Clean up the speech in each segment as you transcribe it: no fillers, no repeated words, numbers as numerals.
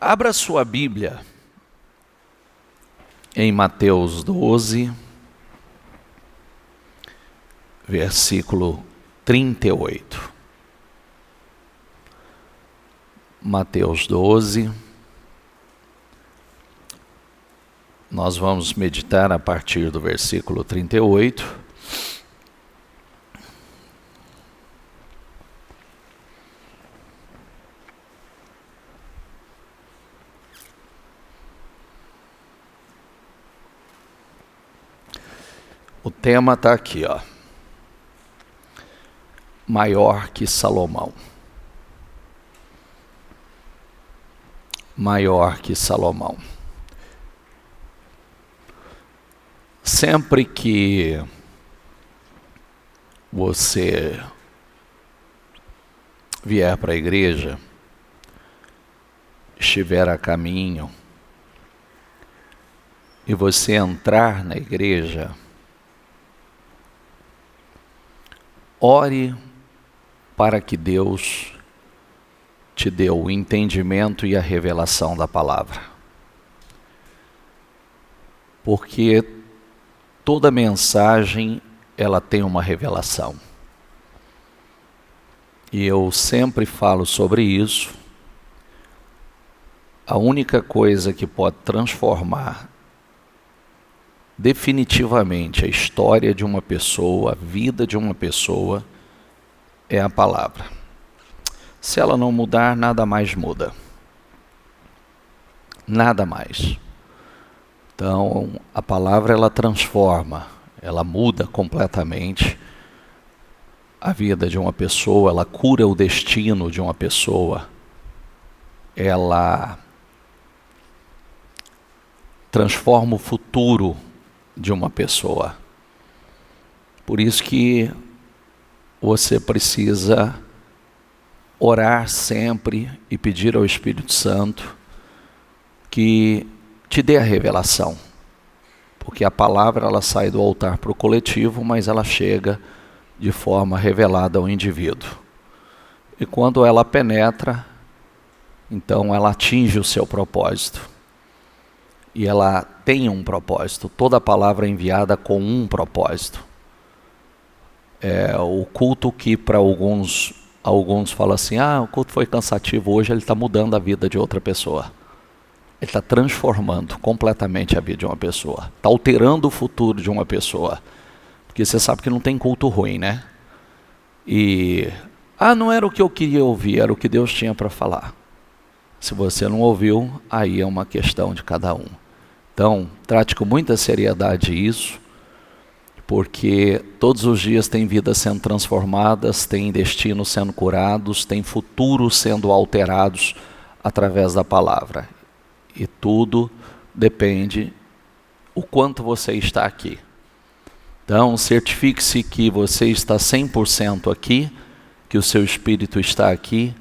Abra sua Bíblia em Mateus 12, versículo 38. Mateus 12. Nós vamos meditar a partir do versículo 38. O tema está aqui, ó. Maior que Salomão. Maior que Salomão. Sempre que você vier para a igreja, estiver a caminho, e você entrar na igreja, ore para que Deus te dê o entendimento e a revelação da palavra. Porque toda mensagem, ela tem uma revelação. E eu sempre falo sobre isso. A única coisa que pode transformar definitivamente a história de uma pessoa, a vida de uma pessoa, é a palavra. Se ela não mudar, nada mais muda. Nada mais. Então, a palavra, ela transforma, ela muda completamente a vida de uma pessoa, ela cura o destino de uma pessoa, ela transforma o futuro de uma pessoa. Por isso que você precisa orar sempre e pedir ao Espírito Santo que te dê a revelação. Porque a palavra, ela sai do altar para o coletivo, mas ela chega de forma revelada ao indivíduo. E quando ela penetra, então ela atinge o seu propósito. E ela tem um propósito. Toda palavra é enviada com um propósito. O culto que para alguns falam assim, o culto foi cansativo hoje, ele está mudando a vida de outra pessoa. Ele está transformando completamente a vida de uma pessoa. Está alterando o futuro de uma pessoa. Porque você sabe que não tem culto ruim, né? E, não era o que eu queria ouvir, era o que Deus tinha para falar. Se você não ouviu, aí é uma questão de cada um. Então, trate com muita seriedade isso, porque todos os dias tem vidas sendo transformadas, tem destinos sendo curados, tem futuros sendo alterados através da palavra. E tudo depende o quanto você está aqui. Então, certifique-se que você está 100% aqui, que o seu espírito está aqui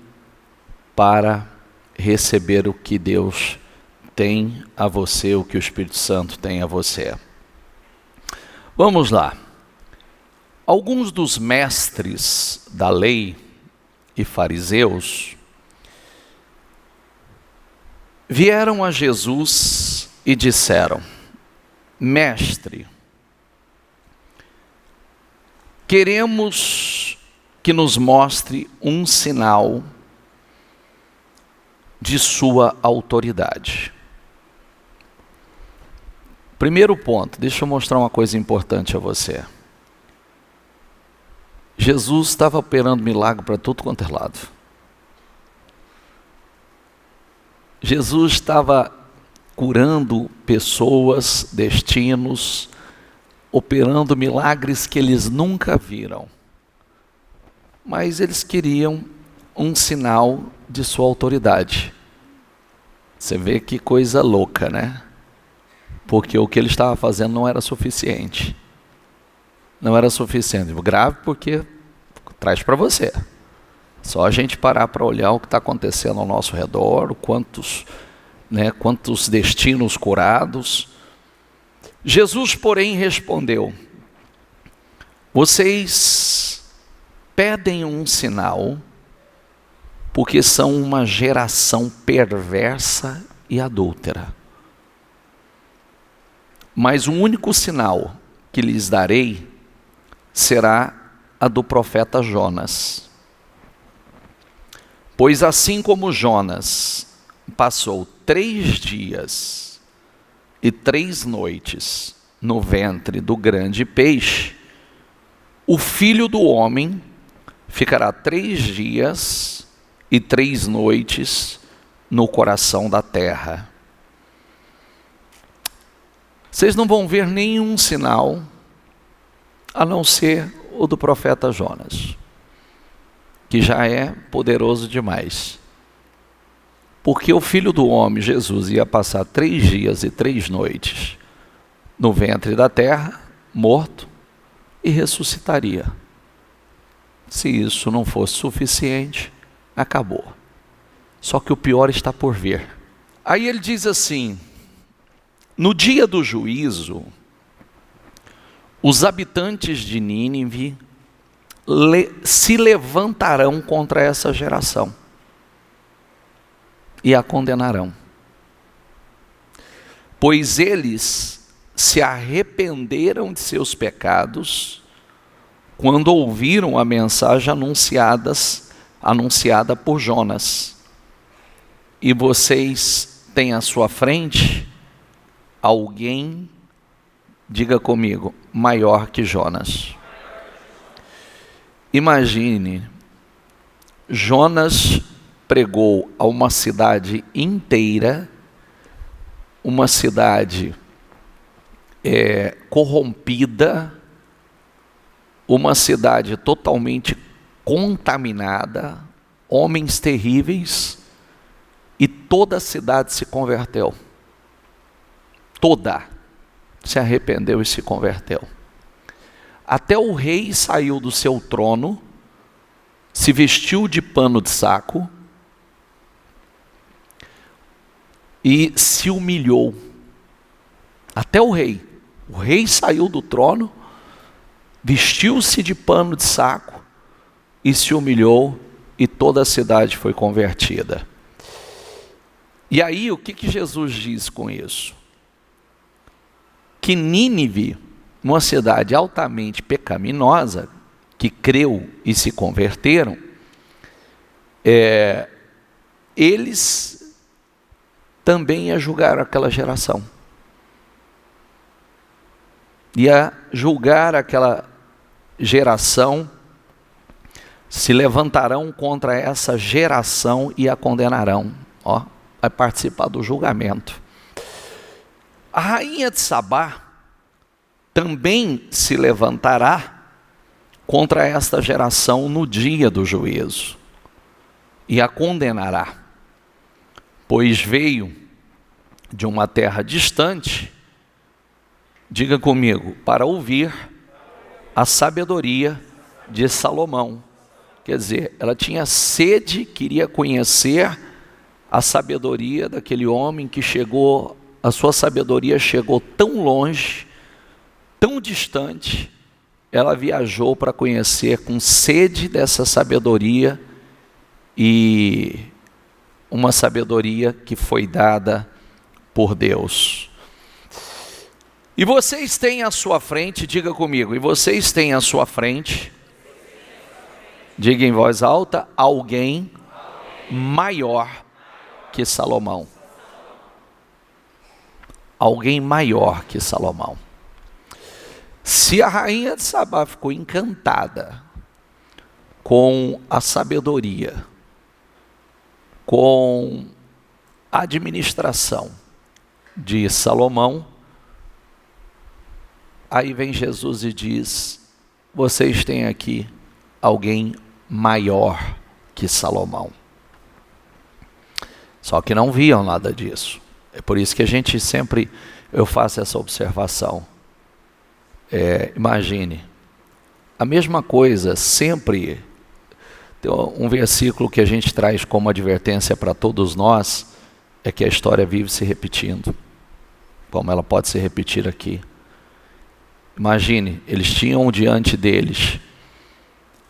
para receber o que Deus tem a você, o que o Espírito Santo tem a você. Vamos lá. Alguns dos mestres da lei e fariseus vieram a Jesus e disseram: Mestre, queremos que nos mostre um sinal de sua autoridade. Primeiro ponto, deixa eu mostrar uma coisa importante a você. Jesus estava operando milagre para tudo quanto é lado. Jesus estava curando pessoas, destinos, operando milagres que eles nunca viram. Mas eles queriam um sinal de sua autoridade. Você vê que coisa louca, né? Porque o que ele estava fazendo não era suficiente. Não era suficiente. Grave porque traz para você. Só a gente parar para olhar o que está acontecendo ao nosso redor, quantos destinos curados. Jesus, porém, respondeu: vocês pedem um sinal porque são uma geração perversa e adúltera. Mas o único sinal que lhes darei será a do profeta Jonas. Pois assim como Jonas passou 3 dias e 3 noites no ventre do grande peixe, o Filho do Homem ficará 3 dias e 3 noites no coração da terra. Vocês não vão ver nenhum sinal, a não ser o do profeta Jonas, que já é poderoso demais. Porque o Filho do Homem, Jesus, ia passar 3 dias e 3 noites no ventre da terra, morto, e ressuscitaria. Se isso não fosse suficiente, acabou. Só que o pior está por vir. Aí ele diz assim: no dia do juízo, os habitantes de Nínive se levantarão contra essa geração e a condenarão, pois eles se arrependeram de seus pecados quando ouviram a mensagem anunciada por Jonas. E vocês têm à sua frente alguém, diga comigo, maior que Jonas. Imagine, Jonas pregou a uma cidade inteira, uma cidade corrompida, uma cidade totalmente contaminada, homens terríveis, e toda a cidade se converteu. Toda se arrependeu e se converteu. Até o rei saiu do seu trono, se vestiu de pano de saco e se humilhou. Até o rei saiu do trono, vestiu-se de pano de saco e se humilhou, e toda a cidade foi convertida. E aí, o que Jesus diz com isso? Que Nínive, uma cidade altamente pecaminosa, que creu e se converteram, eles também ia julgar aquela geração. Ia julgar aquela geração, se levantarão contra essa geração e a condenarão. Vai participar do julgamento. A rainha de Sabá também se levantará contra esta geração no dia do juízo e a condenará, pois veio de uma terra distante, diga comigo, para ouvir a sabedoria de Salomão. Quer dizer, ela tinha sede, queria conhecer a sabedoria daquele homem que chegou, a sua sabedoria chegou tão longe, tão distante, ela viajou para conhecer com sede dessa sabedoria, e uma sabedoria que foi dada por Deus. E vocês têm à sua frente, diga comigo, e vocês têm à sua frente, diga em voz alta, alguém maior que Salomão. Alguém maior que Salomão. Se a rainha de Sabá ficou encantada com a sabedoria, com a administração de Salomão, aí vem Jesus e diz: vocês têm aqui alguém maior que Salomão. Só que não viam nada disso. É por isso que eu faço essa observação. Imagine, a mesma coisa sempre, tem um versículo que a gente traz como advertência para todos nós, é que a história vive se repetindo, como ela pode se repetir aqui. Imagine, eles tinham diante deles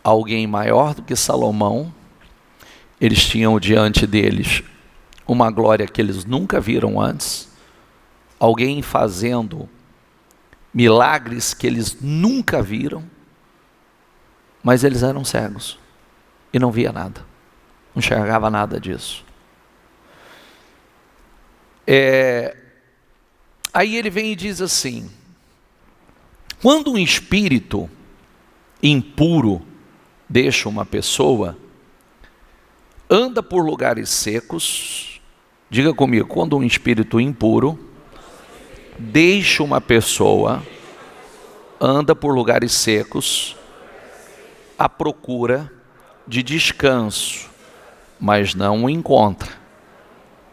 alguém maior do que Salomão, Eles tinham diante deles uma glória que eles nunca viram antes, alguém fazendo milagres que eles nunca viram, mas eles eram cegos e não via nada, não enxergava nada disso. Aí ele vem e diz assim: quando um espírito impuro deixa uma pessoa, anda por lugares secos. Diga comigo, quando um espírito impuro deixa uma pessoa, anda por lugares secos, à procura de descanso, mas não o encontra.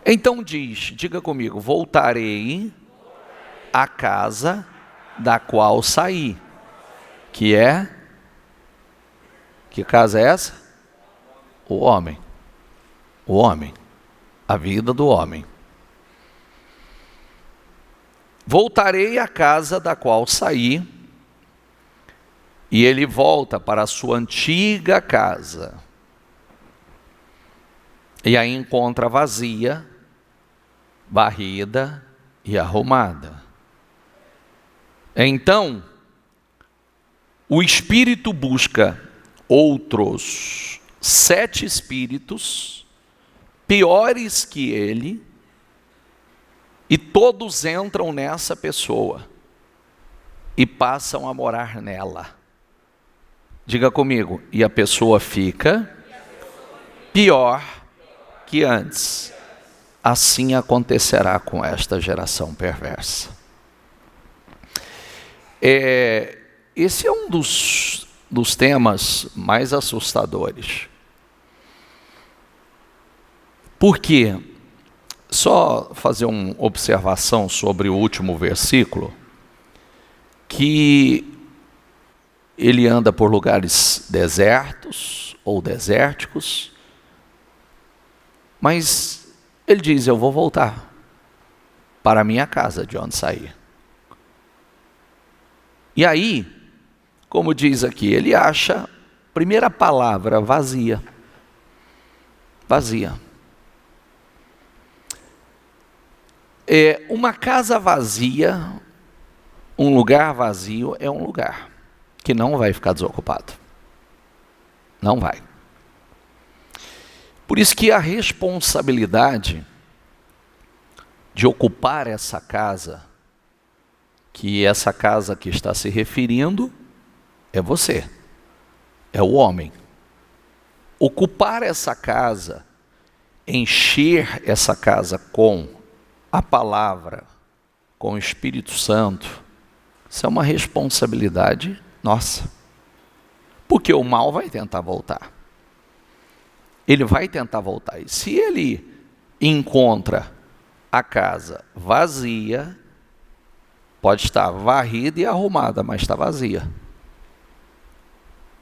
Então diga comigo, voltarei à casa da qual saí. Que casa é essa? O homem, a vida do homem. Voltarei à casa da qual saí, e ele volta para a sua antiga casa, e a encontra vazia, varrida e arrumada. Então, o espírito busca outros 7 espíritos piores que ele, e todos entram nessa pessoa e passam a morar nela. Diga comigo, e a pessoa fica pior que antes. Assim acontecerá com esta geração perversa. Esse é um dos temas mais assustadores. Por quê? Só fazer uma observação sobre o último versículo, que ele anda por lugares desertos ou desérticos, mas ele diz: eu vou voltar para a minha casa de onde saí. E aí, como diz aqui, ele acha, primeira palavra, vazia. Vazia. Uma casa vazia, um lugar vazio é um lugar que não vai ficar desocupado. Não vai. Por isso que a responsabilidade de ocupar essa casa, que essa casa que está se referindo, é você, é o homem. Ocupar essa casa, encher essa casa com a palavra, com o Espírito Santo, isso é uma responsabilidade nossa. Porque o mal vai tentar voltar. Ele vai tentar voltar. E se ele encontra a casa vazia, pode estar varrida e arrumada, mas está vazia.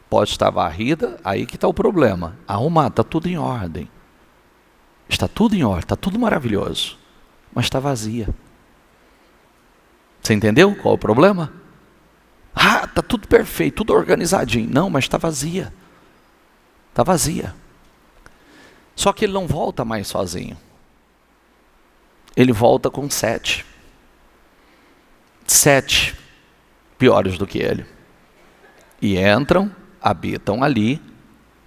Pode estar varrida, aí que está o problema. Arrumada, está tudo em ordem. Está tudo em ordem, está tudo maravilhoso. Mas está vazia. Você entendeu qual é o problema? Está tudo perfeito, tudo organizadinho. Não, mas está vazia. Está vazia. Só que ele não volta mais sozinho. Ele volta com 7. 7 piores do que ele. E entram, habitam ali,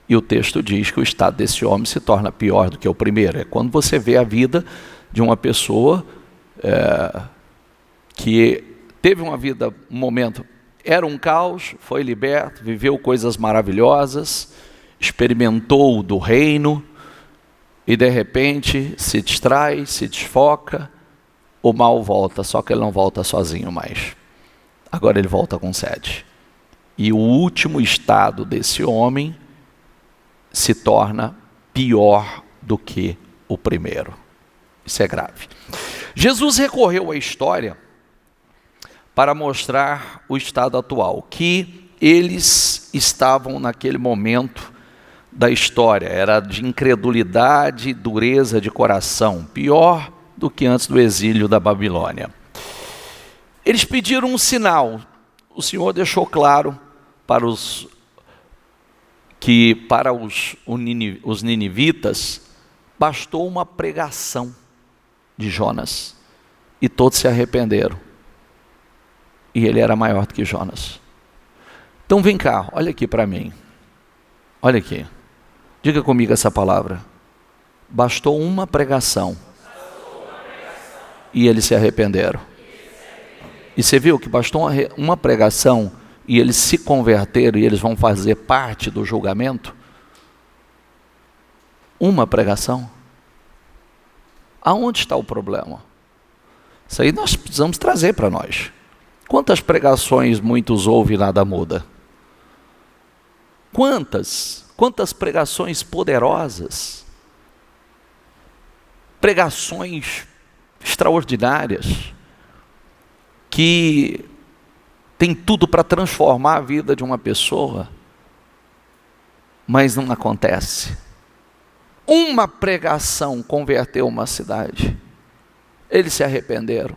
e o texto diz que o estado desse homem se torna pior do que o primeiro. É quando você vê a vida de uma pessoa que teve uma vida, um momento, era um caos, foi liberto, viveu coisas maravilhosas, experimentou do reino, e de repente se distrai, se desfoca, o mal volta, só que ele não volta sozinho mais. Agora ele volta com 7. E o último estado desse homem se torna pior do que o primeiro. Isso é grave. Jesus recorreu à história para mostrar o estado atual, que eles estavam naquele momento da história, era de incredulidade e dureza de coração, pior do que antes do exílio da Babilônia. Eles pediram um sinal. O Senhor deixou claro que para os ninivitas bastou uma pregação de Jonas e todos se arrependeram. E ele era maior do que Jonas. Então vem cá, olha aqui para mim. Olha aqui. Diga comigo essa palavra. Bastou uma pregação. E eles se arrependeram. E você viu que bastou uma pregação e eles se converteram e eles vão fazer parte do julgamento? Uma pregação. Aonde está o problema? Isso aí nós precisamos trazer para nós. Quantas pregações muitos ouvem e nada muda? Quantas pregações poderosas, pregações extraordinárias, que tem tudo para transformar a vida de uma pessoa, mas não acontece. Uma pregação converteu uma cidade. Eles se arrependeram.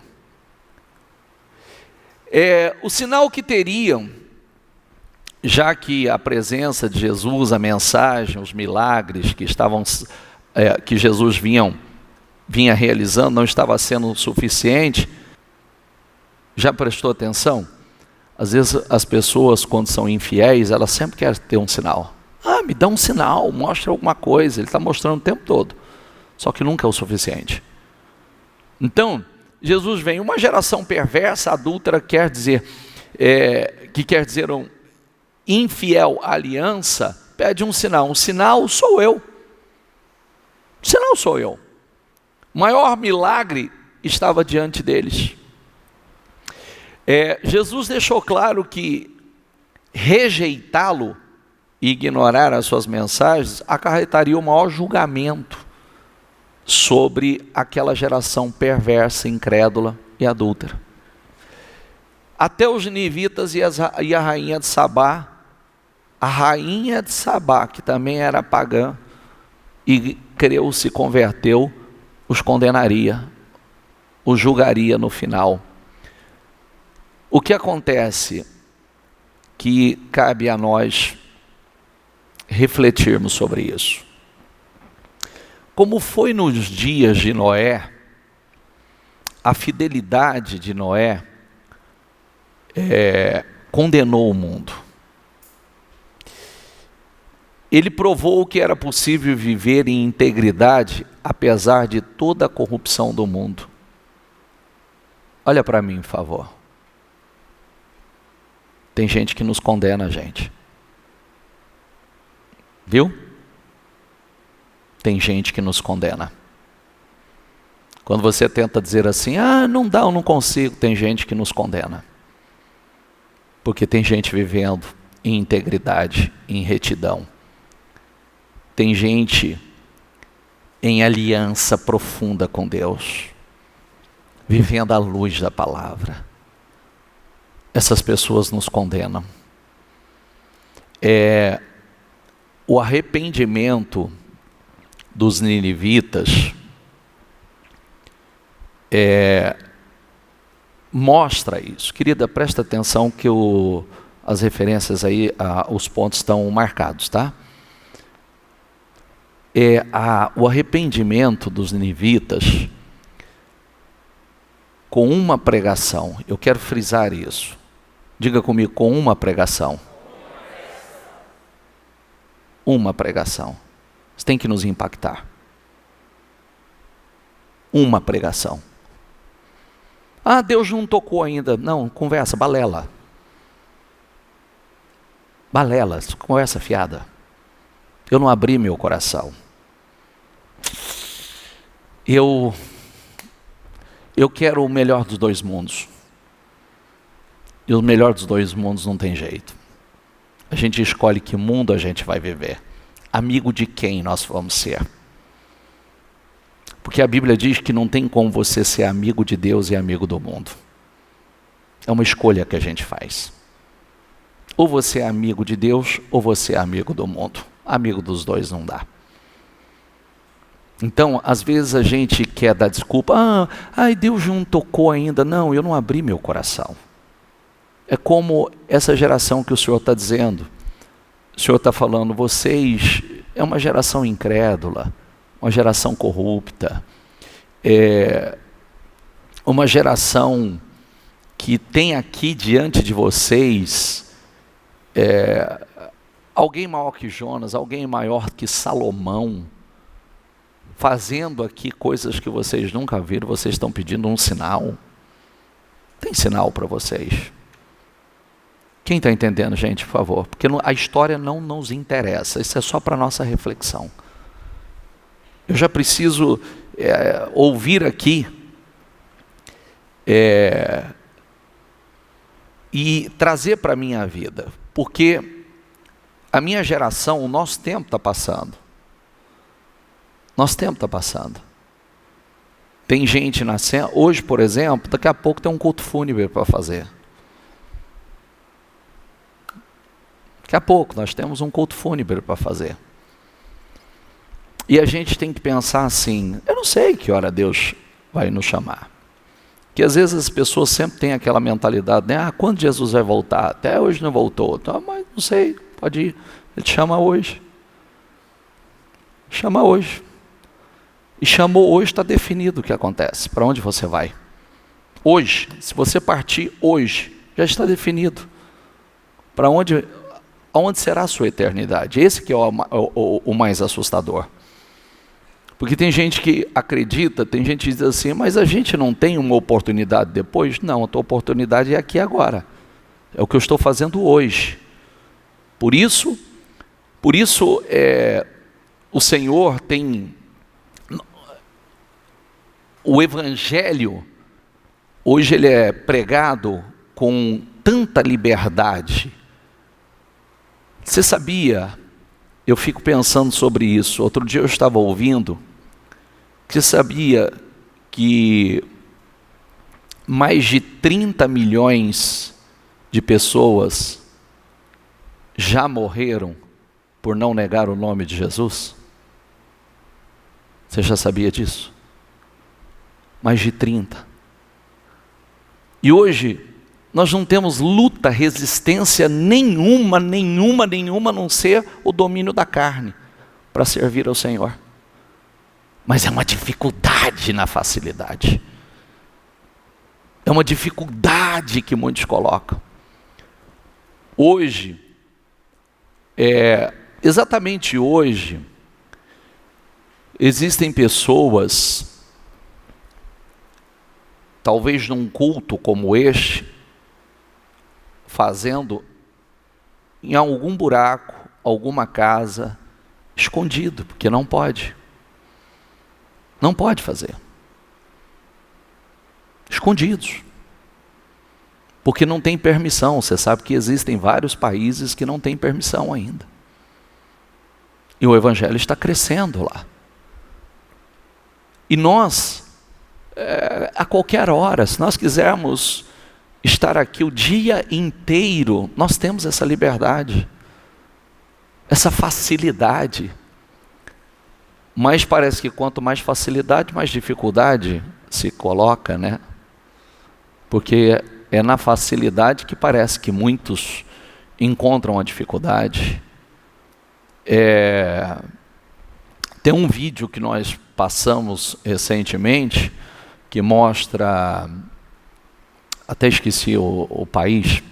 O sinal que teriam, já que a presença de Jesus, a mensagem, os milagres que Jesus vinha realizando não estava sendo suficiente. Já prestou atenção? Às vezes as pessoas, quando são infiéis, elas sempre querem ter um sinal. Me dá um sinal, mostra alguma coisa. Ele está mostrando o tempo todo, só que nunca é o suficiente. Então Jesus vem, uma geração perversa, adúltera, que quer dizer um infiel à aliança, pede um sinal. Um sinal sou eu. O sinal sou eu. O maior milagre estava diante deles. Jesus deixou claro que rejeitá-lo e ignorar as suas mensagens acarretaria o maior julgamento sobre aquela geração perversa, incrédula e adúltera. Até os ninivitas e a rainha de Sabá, que também era pagã e creu, se converteu, os condenaria, os julgaria no final. O que acontece? Que cabe a nós refletirmos sobre isso. Como foi nos dias de Noé, a fidelidade de Noé condenou o mundo. Ele provou que era possível viver em integridade, apesar de toda a corrupção do mundo. Olha para mim, por favor. Tem gente que nos condena, gente. Viu? Tem gente que nos condena. Quando você tenta dizer assim, não dá, eu não consigo, tem gente que nos condena. Porque tem gente vivendo em integridade, em retidão. Tem gente em aliança profunda com Deus, vivendo à luz da palavra. Essas pessoas nos condenam. O arrependimento dos ninivitas mostra isso. Querida, presta atenção que as referências aí, os pontos estão marcados, tá? O arrependimento dos ninivitas com uma pregação. Eu quero frisar isso. Diga comigo, com uma pregação. Uma pregação. Isso tem que nos impactar. Uma pregação. Deus não tocou ainda. Não, conversa, balela. Balela, conversa fiada. Eu não abri meu coração. Eu quero o melhor dos dois mundos. E o melhor dos dois mundos não tem jeito. A gente escolhe que mundo a gente vai viver. Amigo de quem nós vamos ser. Porque a Bíblia diz que não tem como você ser amigo de Deus e amigo do mundo. É uma escolha que a gente faz. Ou você é amigo de Deus, ou você é amigo do mundo. Amigo dos dois não dá. Então, às vezes a gente quer dar desculpa. Deus não tocou ainda. Não, eu não abri meu coração. É como essa geração que o Senhor está dizendo. o Senhor está falando, vocês é uma geração incrédula, uma geração corrupta, uma geração que tem aqui diante de vocês alguém maior que Jonas, alguém maior que Salomão, fazendo aqui coisas que vocês nunca viram. Vocês estão pedindo um sinal. Tem sinal para vocês? Quem está entendendo, gente, por favor? Porque a história não nos interessa, isso é só para nossa reflexão. Eu já preciso ouvir aqui e trazer para a minha vida, porque a minha geração, o nosso tempo está passando. Nosso tempo está passando. Tem gente nascendo, hoje, por exemplo, daqui a pouco tem um culto fúnebre para fazer. Daqui a pouco nós temos um culto fúnebre para fazer. E a gente tem que pensar assim, eu não sei que hora Deus vai nos chamar. Que às vezes as pessoas sempre têm aquela mentalidade, né? Quando Jesus vai voltar? Até hoje não voltou. Então, mas não sei, pode ir. Ele te chama hoje. Chama hoje. E chamou hoje, está definido o que acontece. Para onde você vai? Hoje, se você partir hoje, já está definido. Para onde será a sua eternidade? Esse que é o mais assustador. Porque tem gente que acredita, tem gente que diz assim, mas a gente não tem uma oportunidade depois? Não, a tua oportunidade é aqui agora. É o que eu estou fazendo hoje. Por isso o Senhor tem... O Evangelho, hoje ele é pregado com tanta liberdade. Você sabia, eu fico pensando sobre isso, outro dia eu estava ouvindo, que você sabia que mais de 30 milhões de pessoas já morreram por não negar o nome de Jesus? Você já sabia disso? Mais de 30. E hoje, nós não temos luta, resistência nenhuma, a não ser o domínio da carne, para servir ao Senhor. Mas é uma dificuldade na facilidade. É uma dificuldade que muitos colocam. Hoje, exatamente hoje, existem pessoas... Talvez num culto como este, fazendo em algum buraco, alguma casa, escondido, porque não pode. Não pode fazer. Escondidos. Porque não tem permissão. Você sabe que existem vários países que não têm permissão ainda. E o Evangelho está crescendo lá. E nós... a qualquer hora, se nós quisermos estar aqui o dia inteiro, nós temos essa liberdade, essa facilidade. Mas parece que quanto mais facilidade, mais dificuldade se coloca, né? Porque é na facilidade que parece que muitos encontram a dificuldade. Tem um vídeo que nós passamos recentemente, que mostra, até esqueci o país.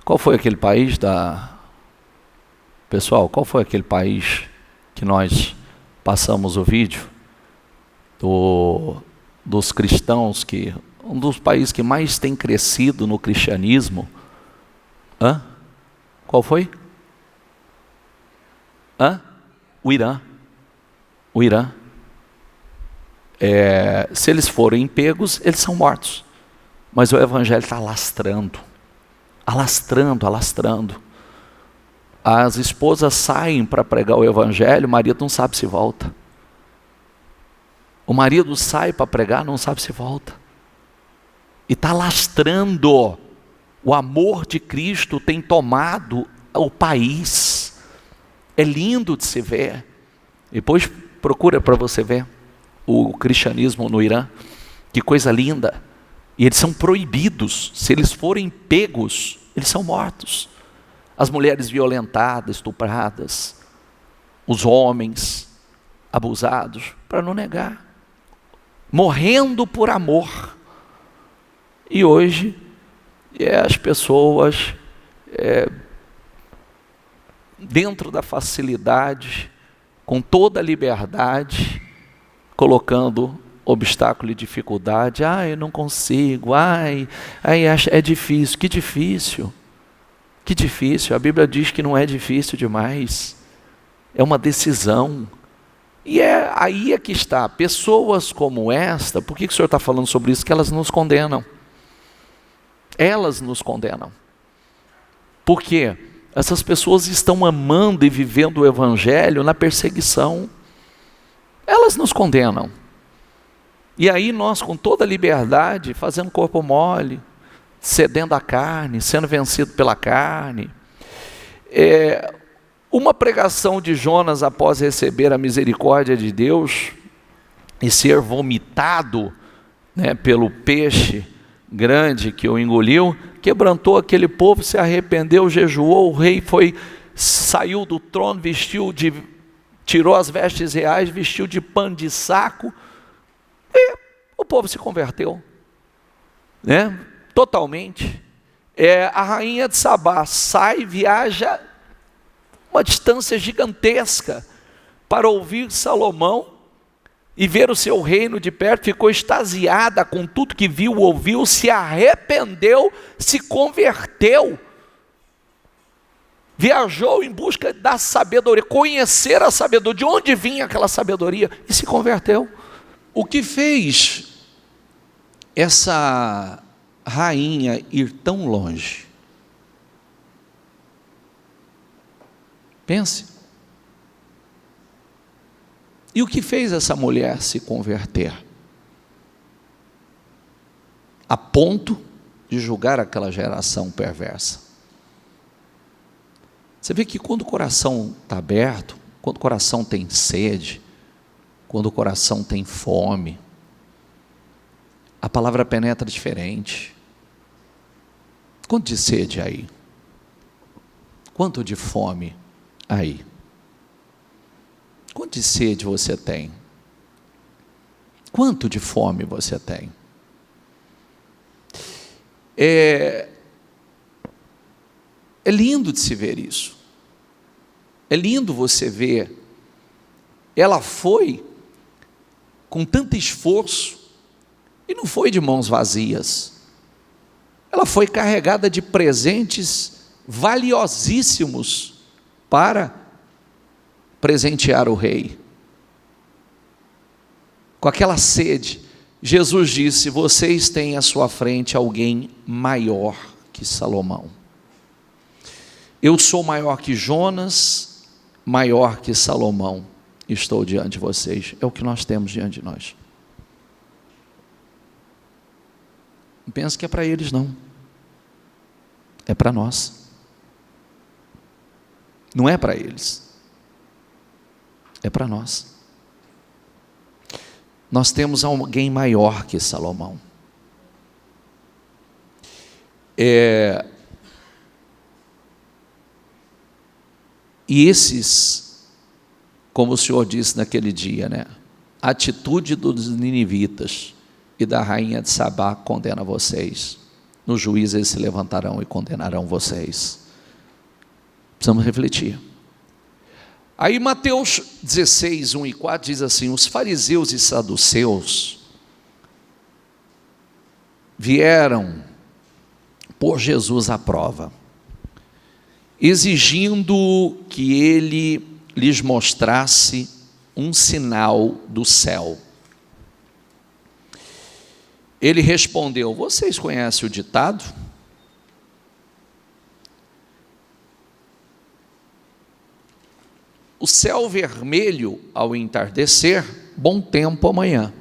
Qual foi aquele país Pessoal, qual foi aquele país que nós passamos o vídeo? Dos cristãos, um dos países que mais tem crescido no cristianismo. Qual foi? O Irã. O Irã. Se eles forem pegos, eles são mortos. Mas o Evangelho está alastrando. As esposas saem para pregar o Evangelho, o marido não sabe se volta. O marido sai para pregar, não sabe se volta. E está alastrando. O amor de Cristo tem tomado o país. É lindo de se ver. Depois procura para você ver o cristianismo no Irã, que coisa linda. E eles são proibidos, se eles forem pegos, eles são mortos. as mulheres violentadas, estupradas, os homens abusados, para não negar, morrendo por amor. E hoje as pessoas dentro da facilidade, com toda a liberdade, colocando obstáculo e dificuldade. Eu não consigo, é difícil. Que difícil, que difícil. A Bíblia diz que não é difícil demais, é uma decisão. E aí é que está, pessoas como esta. Por que o Senhor está falando sobre isso? Que elas nos condenam. Elas nos condenam. Por quê? Essas pessoas estão amando e vivendo o Evangelho na perseguição. Elas nos condenam. E aí nós, com toda a liberdade, fazendo corpo mole, cedendo à carne, sendo vencido pela carne. Uma pregação de Jonas após receber a misericórdia de Deus e ser vomitado, pelo peixe grande que o engoliu, quebrantou aquele povo, se arrependeu, jejuou. O rei saiu do trono, tirou as vestes reais, vestiu de pano de saco, e o povo se converteu, totalmente. A rainha de Sabá viaja uma distância gigantesca para ouvir Salomão e ver o seu reino de perto, ficou extasiada com tudo que viu, ouviu, se arrependeu, se converteu, viajou em busca da sabedoria, conhecer a sabedoria, de onde vinha aquela sabedoria, e se converteu. O que fez essa rainha ir tão longe? Pense. E o que fez essa mulher se converter? A ponto de julgar aquela geração perversa. Você vê que quando o coração está aberto, quando o coração tem sede, quando o coração tem fome, a palavra penetra diferente. Quanto de sede aí? Quanto de fome aí? Quanto de sede você tem? Quanto de fome você tem? É lindo de se ver isso. É lindo você ver. Ela foi com tanto esforço, e não foi de mãos vazias. Ela foi carregada de presentes valiosíssimos para presentear o rei. Com aquela sede, Jesus disse: vocês têm à sua frente alguém maior que Salomão. Eu sou maior que Jonas, maior que Salomão, estou diante de vocês. É o que nós temos diante de nós. Não pensa que é para eles, não. É para nós. Não é para eles. É para nós. Nós temos alguém maior que Salomão. E esses, como o Senhor disse naquele dia, a atitude dos ninivitas e da rainha de Sabá condena vocês. No juízo eles se levantarão e condenarão vocês. Precisamos refletir. Aí Mateus 16, 1 e 4 diz assim: os fariseus e saduceus vieram pôr Jesus à prova, exigindo que ele lhes mostrasse um sinal do céu. Ele respondeu: vocês conhecem o ditado? O céu vermelho ao entardecer, bom tempo amanhã.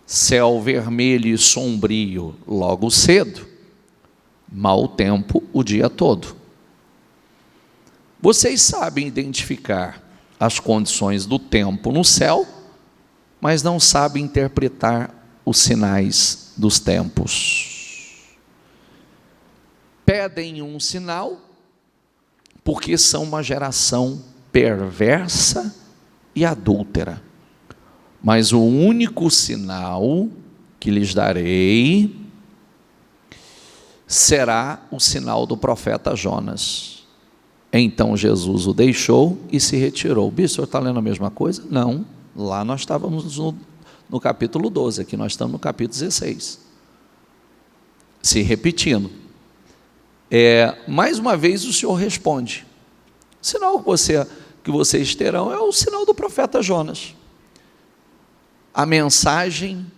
Céu vermelho e sombrio logo cedo, mau tempo o dia todo. Vocês sabem identificar as condições do tempo no céu, mas não sabem interpretar os sinais dos tempos. pedem um sinal, porque são uma geração perversa e adúltera. Mas o único sinal que lhes darei será o sinal do profeta Jonas. Então Jesus o deixou e se retirou. Bispo, o senhor está lendo a mesma coisa? Não, lá nós estávamos no capítulo 12, aqui nós estamos no capítulo 16. Se repetindo. Mais uma vez o Senhor responde. O sinal que vocês terão é o sinal do profeta Jonas. A mensagem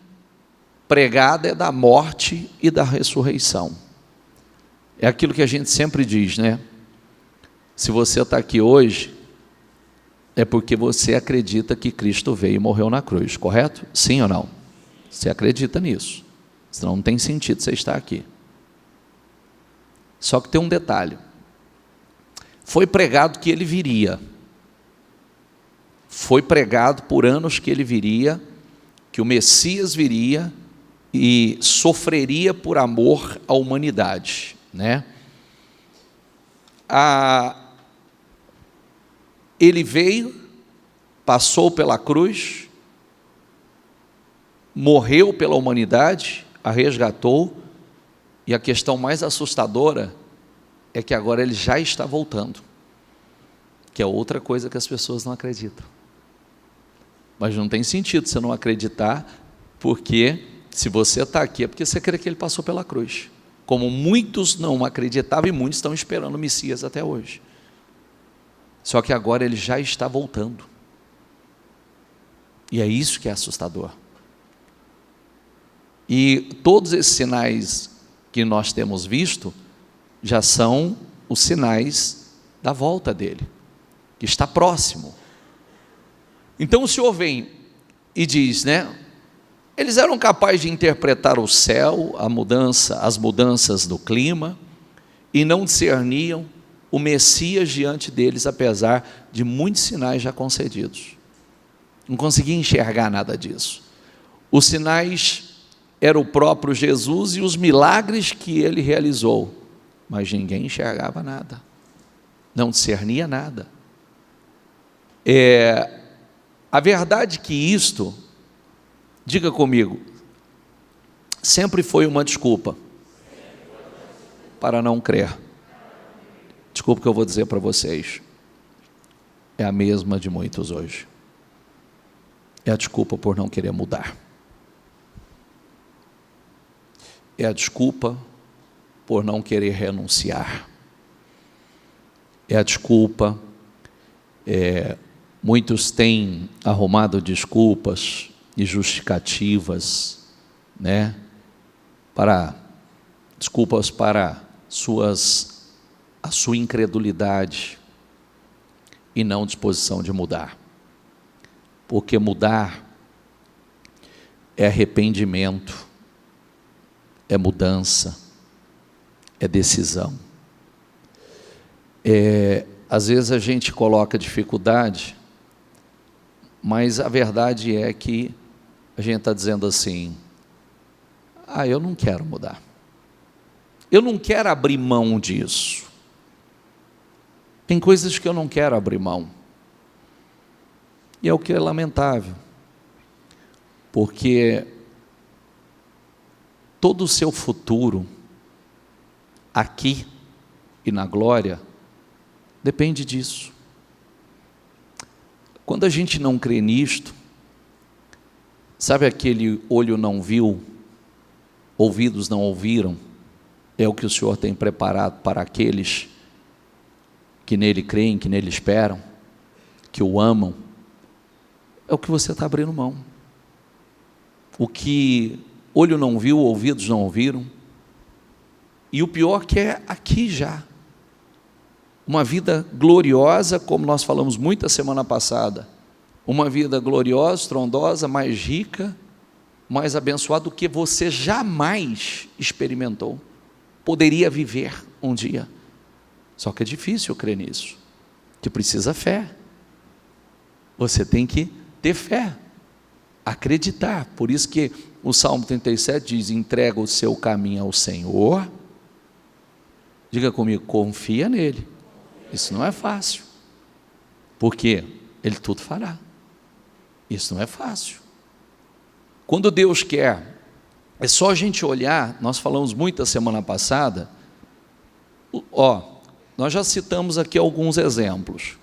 pregada é da morte e da ressurreição. É aquilo que a gente sempre diz, né? Se você está aqui hoje, é porque você acredita que Cristo veio e morreu na cruz, correto? Sim ou não? Você acredita nisso, senão não tem sentido você estar aqui. Só que tem um detalhe. Foi pregado que ele viria. Foi pregado por anos que ele viria, que o Messias viria e sofreria por amor à humanidade, né? Ele veio, passou pela cruz, morreu pela humanidade, a resgatou, e a questão mais assustadora é que agora ele já está voltando, que é outra coisa que as pessoas não acreditam. Mas não tem sentido você não acreditar, porque se você está aqui é porque você crê que ele passou pela cruz, como muitos não acreditavam e muitos estão esperando o Messias até hoje. Só que agora ele já está voltando, e é isso que é assustador. E todos esses sinais que nós temos visto já são os sinais da volta dele, que está próximo. Então o Senhor vem e diz, né? Eles eram capazes de interpretar o céu, as mudanças do clima, e não discerniam o Messias diante deles, apesar de muitos sinais já concedidos. Não conseguia enxergar nada disso. Os sinais eram o próprio Jesus e os milagres que ele realizou, mas ninguém enxergava nada, não discernia nada. A verdade que isto, diga comigo, sempre foi uma desculpa para não crer. Desculpa que eu vou dizer para vocês, é a mesma de muitos hoje. É a desculpa por não querer mudar. É a desculpa por não querer renunciar. É a desculpa, muitos têm arrumado desculpas e justificativas, né, desculpas para a sua incredulidade e não disposição de mudar. Porque mudar é arrependimento, é mudança, é decisão. Às vezes a gente coloca dificuldade, mas a verdade é que a gente está dizendo assim, eu não quero mudar, eu não quero abrir mão disso, tem coisas que eu não quero abrir mão, e é o que é lamentável, porque todo o seu futuro, aqui e na glória, depende disso. Quando a gente não crê nisto, sabe aquele olho não viu, ouvidos não ouviram, é o que o Senhor tem preparado para aqueles que nele creem, que nele esperam, que o amam, é o que você está abrindo mão. O que olho não viu, ouvidos não ouviram, e o pior que é aqui já, uma vida gloriosa, como nós falamos muito a semana passada, uma vida gloriosa, estrondosa, mais rica, mais abençoada do que você jamais experimentou, poderia viver um dia. Só que é difícil crer nisso, que precisa fé, você tem que ter fé, acreditar. Por isso que o Salmo 37 diz, entrega o seu caminho ao Senhor, Diga comigo, confia nele. Isso não é fácil. Porque ele tudo fará. Isso não é fácil. Quando Deus quer, é só a gente olhar, nós falamos muito a semana passada, nós já citamos aqui alguns exemplos.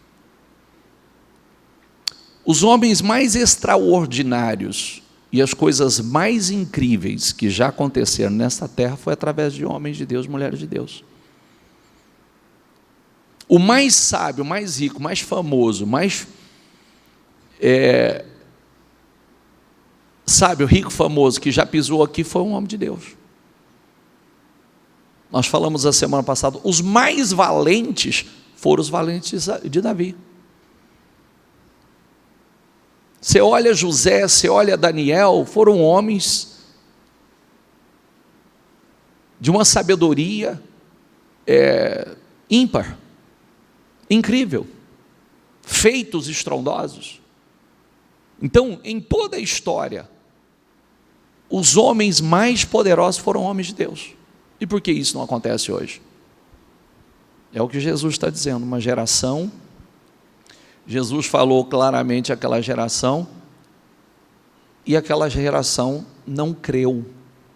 Os homens mais extraordinários e as coisas mais incríveis que já aconteceram nesta terra foi através de homens de Deus, mulheres de Deus. O mais sábio, mais rico, mais famoso, mais sábio, rico, famoso que já pisou aqui foi um homem de Deus. Nós falamos a semana passada, os mais valentes foram os valentes de Davi. Você olha José, você olha Daniel, foram homens de uma sabedoria ímpar, incrível, feitos estrondosos. Então, em toda a história, os homens mais poderosos foram homens de Deus. E por que isso não acontece hoje? É o que Jesus está dizendo, uma geração. Jesus falou claramente àquela geração, e aquela geração não creu,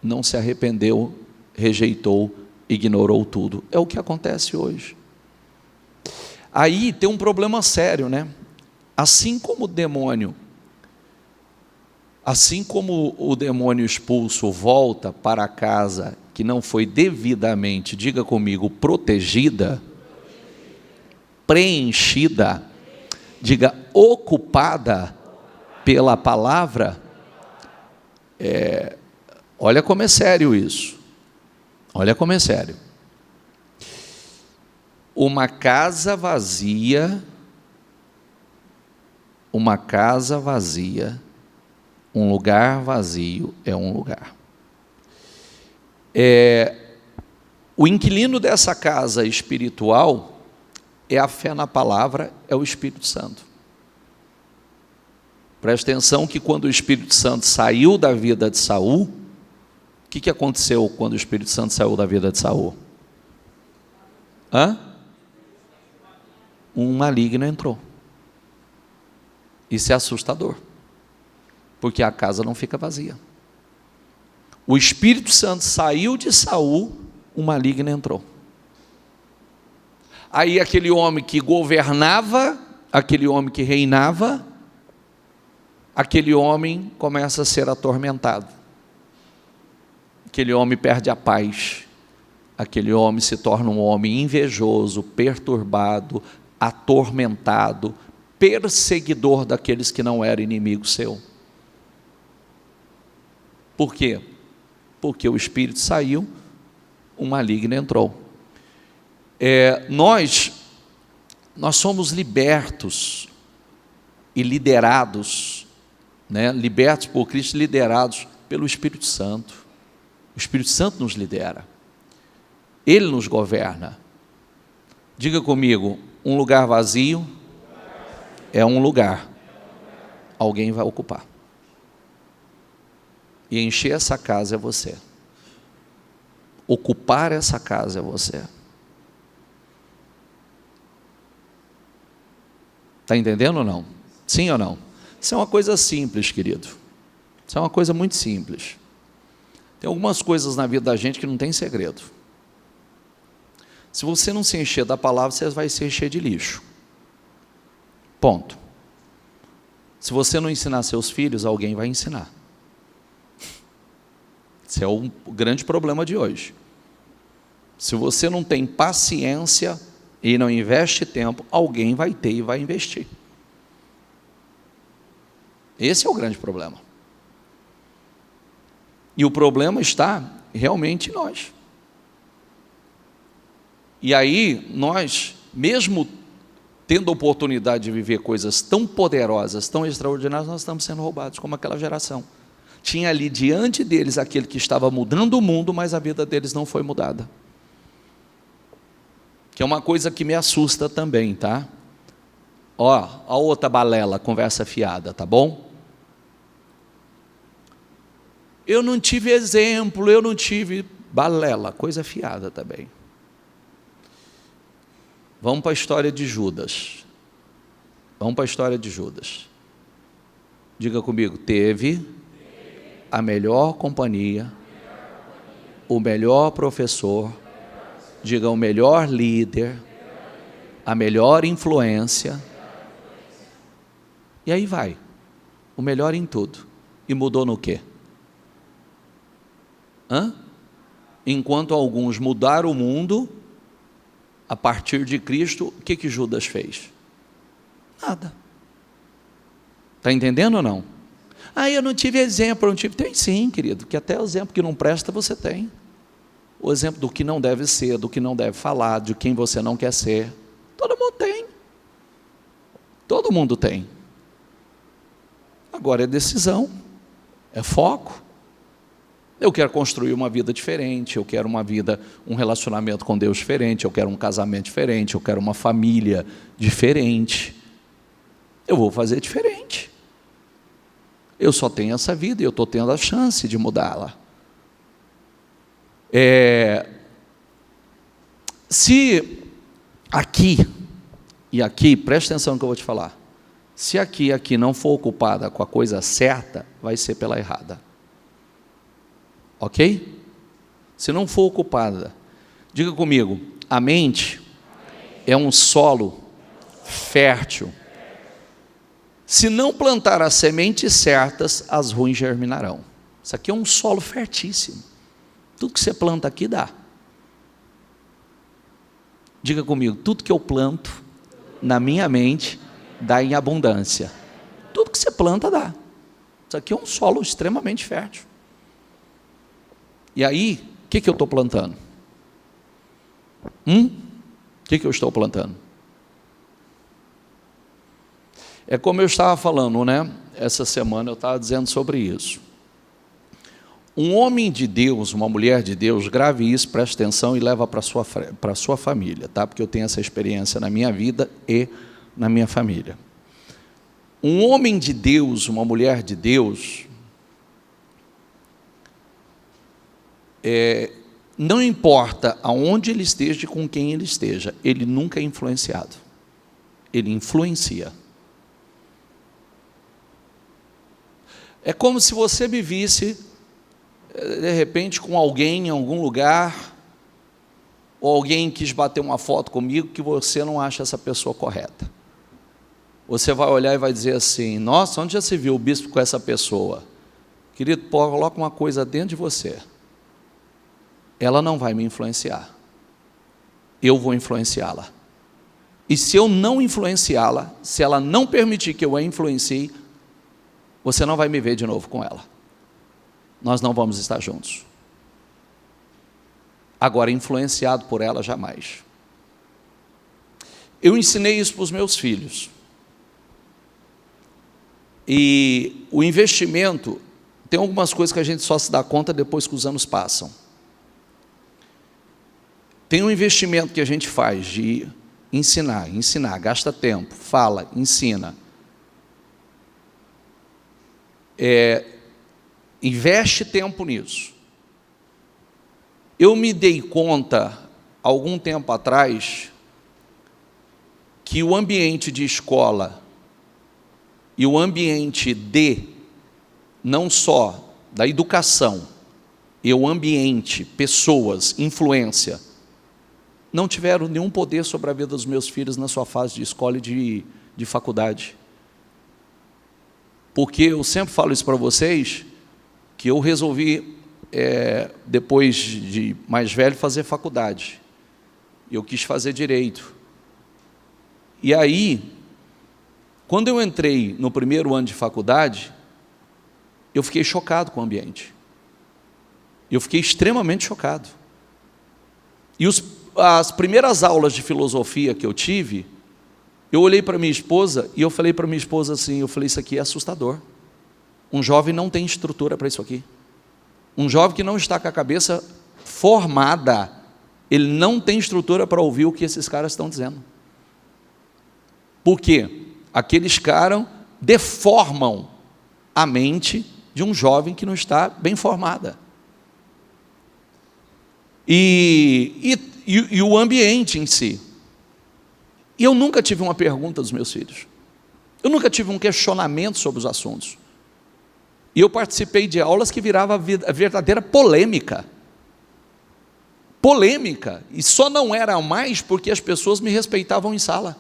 não se arrependeu, rejeitou, ignorou tudo. É o que acontece hoje. Aí tem um problema sério, né? Assim como o demônio expulso volta para a casa que não foi devidamente, diga comigo, protegida, preenchida, diga, ocupada pela palavra, olha como é sério isso, olha como é sério. Uma casa vazia, um lugar vazio é um lugar. O inquilino dessa casa espiritual é a fé na palavra, é o Espírito Santo. Presta atenção que quando o Espírito Santo saiu da vida de Saul, o que aconteceu quando o Espírito Santo saiu da vida de Saul? Um maligno entrou. Isso é assustador, porque a casa não fica vazia. O Espírito Santo saiu de Saul, um maligno entrou. Aí aquele homem que governava, aquele homem que reinava, aquele homem começa a ser atormentado. Aquele homem perde a paz. Aquele homem se torna um homem invejoso, perturbado, atormentado, perseguidor daqueles que não eram inimigo seu. Por quê? Porque o Espírito saiu, o maligno entrou. Nós somos libertos e liderados, né? Libertos por Cristo, liderados pelo Espírito Santo. O Espírito Santo nos lidera, Ele nos governa. Diga comigo, um lugar vazio é um lugar, alguém vai ocupar. E encher essa casa é você. Ocupar essa casa é você. Está entendendo ou não? Sim ou não? Isso é uma coisa simples, querido. Isso é uma coisa muito simples. Tem algumas coisas na vida da gente que não tem segredo. Se você não se encher da palavra, você vai se encher de lixo. Ponto. Se você não ensinar seus filhos, alguém vai ensinar. Esse é o grande problema de hoje. Se você não tem paciência e não investe tempo, alguém vai ter e vai investir. Esse é o grande problema. E o problema está realmente em nós. E aí, nós, mesmo tendo a oportunidade de viver coisas tão poderosas, tão extraordinárias, nós estamos sendo roubados, como aquela geração. Tinha ali diante deles aquele que estava mudando o mundo, mas a vida deles não foi mudada. Que é uma coisa que me assusta também, tá? A outra balela, conversa fiada, tá bom? Eu não tive exemplo, eu não tive balela, coisa fiada também. Vamos para a história de Judas. Vamos para a história de Judas. Diga comigo, teve a melhor companhia, o melhor professor, diga o melhor líder, a melhor influência, e aí vai, o melhor em tudo. E mudou no quê? Enquanto alguns mudaram o mundo, a partir de Cristo, o que Judas fez? Nada. Está entendendo ou não? Eu não tive exemplo, eu não tive. Tem sim, querido, que até o exemplo que não presta você tem. O exemplo do que não deve ser, do que não deve falar, de quem você não quer ser. Todo mundo tem. Todo mundo tem. Agora é decisão, é foco. Eu quero construir uma vida diferente, eu quero uma vida, um relacionamento com Deus diferente, eu quero um casamento diferente, eu quero uma família diferente. Eu vou fazer diferente. Eu só tenho essa vida e eu estou tendo a chance de mudá-la. Se aqui, e aqui, preste atenção no que eu vou te falar, se aqui não for ocupada com a coisa certa, vai ser pela errada. Ok? Se não for ocupada, diga comigo, a mente é um solo fértil. Se não plantar as sementes certas, as ruins germinarão. Isso aqui é um solo fertíssimo. Tudo que você planta aqui dá. Diga comigo, tudo que eu planto na minha mente dá em abundância. Tudo que você planta dá. Isso aqui é um solo extremamente fértil. E aí, o que eu estou plantando? O que eu estou plantando? É como eu estava falando, né? Essa semana eu estava dizendo sobre isso. Um homem de Deus, uma mulher de Deus, grave isso, preste atenção e leva para a sua família, tá? Porque eu tenho essa experiência na minha vida e na minha família. Um homem de Deus, uma mulher de Deus, não importa aonde ele esteja e com quem ele esteja, ele nunca é influenciado. Ele influencia. É como se você me visse, de repente, com alguém em algum lugar, ou alguém quis bater uma foto comigo, que você não acha essa pessoa correta. Você vai olhar e vai dizer assim, nossa, onde já se viu o bispo com essa pessoa? Querido, coloca uma coisa dentro de você. Ela não vai me influenciar. Eu vou influenciá-la. E se eu não influenciá-la, se ela não permitir que eu a influencie, você não vai me ver de novo com ela. Nós não vamos estar juntos. Agora, influenciado por ela, jamais. Eu ensinei isso para os meus filhos. E o investimento, tem algumas coisas que a gente só se dá conta depois que os anos passam. Tem um investimento que a gente faz de ensinar, gasta tempo, fala, ensina. Investe tempo nisso. Eu me dei conta, algum tempo atrás, que o ambiente de escola e o ambiente não só da educação, e o ambiente, pessoas, influência, não tiveram nenhum poder sobre a vida dos meus filhos na sua fase de escola e de faculdade. Porque eu sempre falo isso para vocês, que eu resolvi, depois de mais velho, fazer faculdade. Eu quis fazer direito. E aí, quando eu entrei no primeiro ano de faculdade, eu fiquei chocado com o ambiente. Eu fiquei extremamente chocado. E as primeiras aulas de filosofia que eu tive, eu olhei para minha esposa e eu falei para minha esposa assim, isso aqui é assustador. Um jovem não tem estrutura para isso aqui. Um jovem que não está com a cabeça formada, ele não tem estrutura para ouvir o que esses caras estão dizendo. Por quê? Aqueles caras deformam a mente de um jovem que não está bem formada. E o ambiente em si. E eu nunca tive uma pergunta dos meus filhos. Eu nunca tive um questionamento sobre os assuntos. E eu participei de aulas que virava a verdadeira polêmica. Polêmica. E só não era mais porque as pessoas me respeitavam em sala.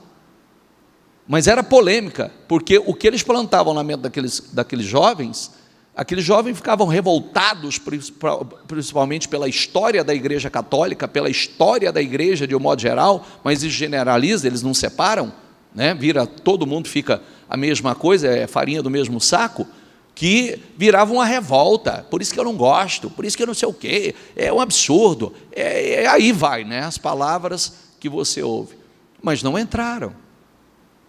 Mas era polêmica, porque o que eles plantavam na mente daqueles jovens ficavam revoltados, principalmente pela história da Igreja Católica, pela história da Igreja de um modo geral, mas isso generaliza, eles não separam, né? Vira, todo mundo fica a mesma coisa, é farinha do mesmo saco, que virava uma revolta, por isso que eu não gosto, por isso que eu não sei o quê, é um absurdo, aí vai, né? As palavras que você ouve, mas não entraram.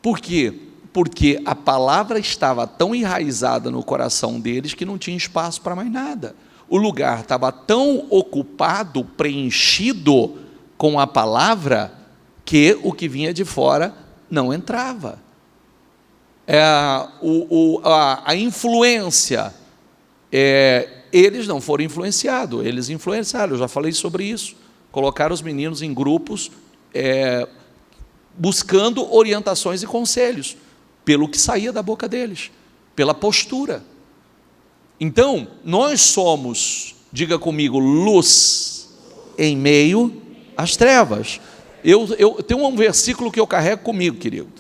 Por quê? Porque a palavra estava tão enraizada no coração deles que não tinha espaço para mais nada. O lugar estava tão ocupado, preenchido com a palavra, que o que vinha de fora não entrava. A influência, eles não foram influenciados, eles influenciaram, eu já falei sobre isso. Colocaram os meninos em grupos, buscando orientações e conselhos, pelo que saía da boca deles, pela postura. Então, nós somos, diga comigo, luz em meio às trevas. Eu tenho um versículo que eu carrego comigo, querido.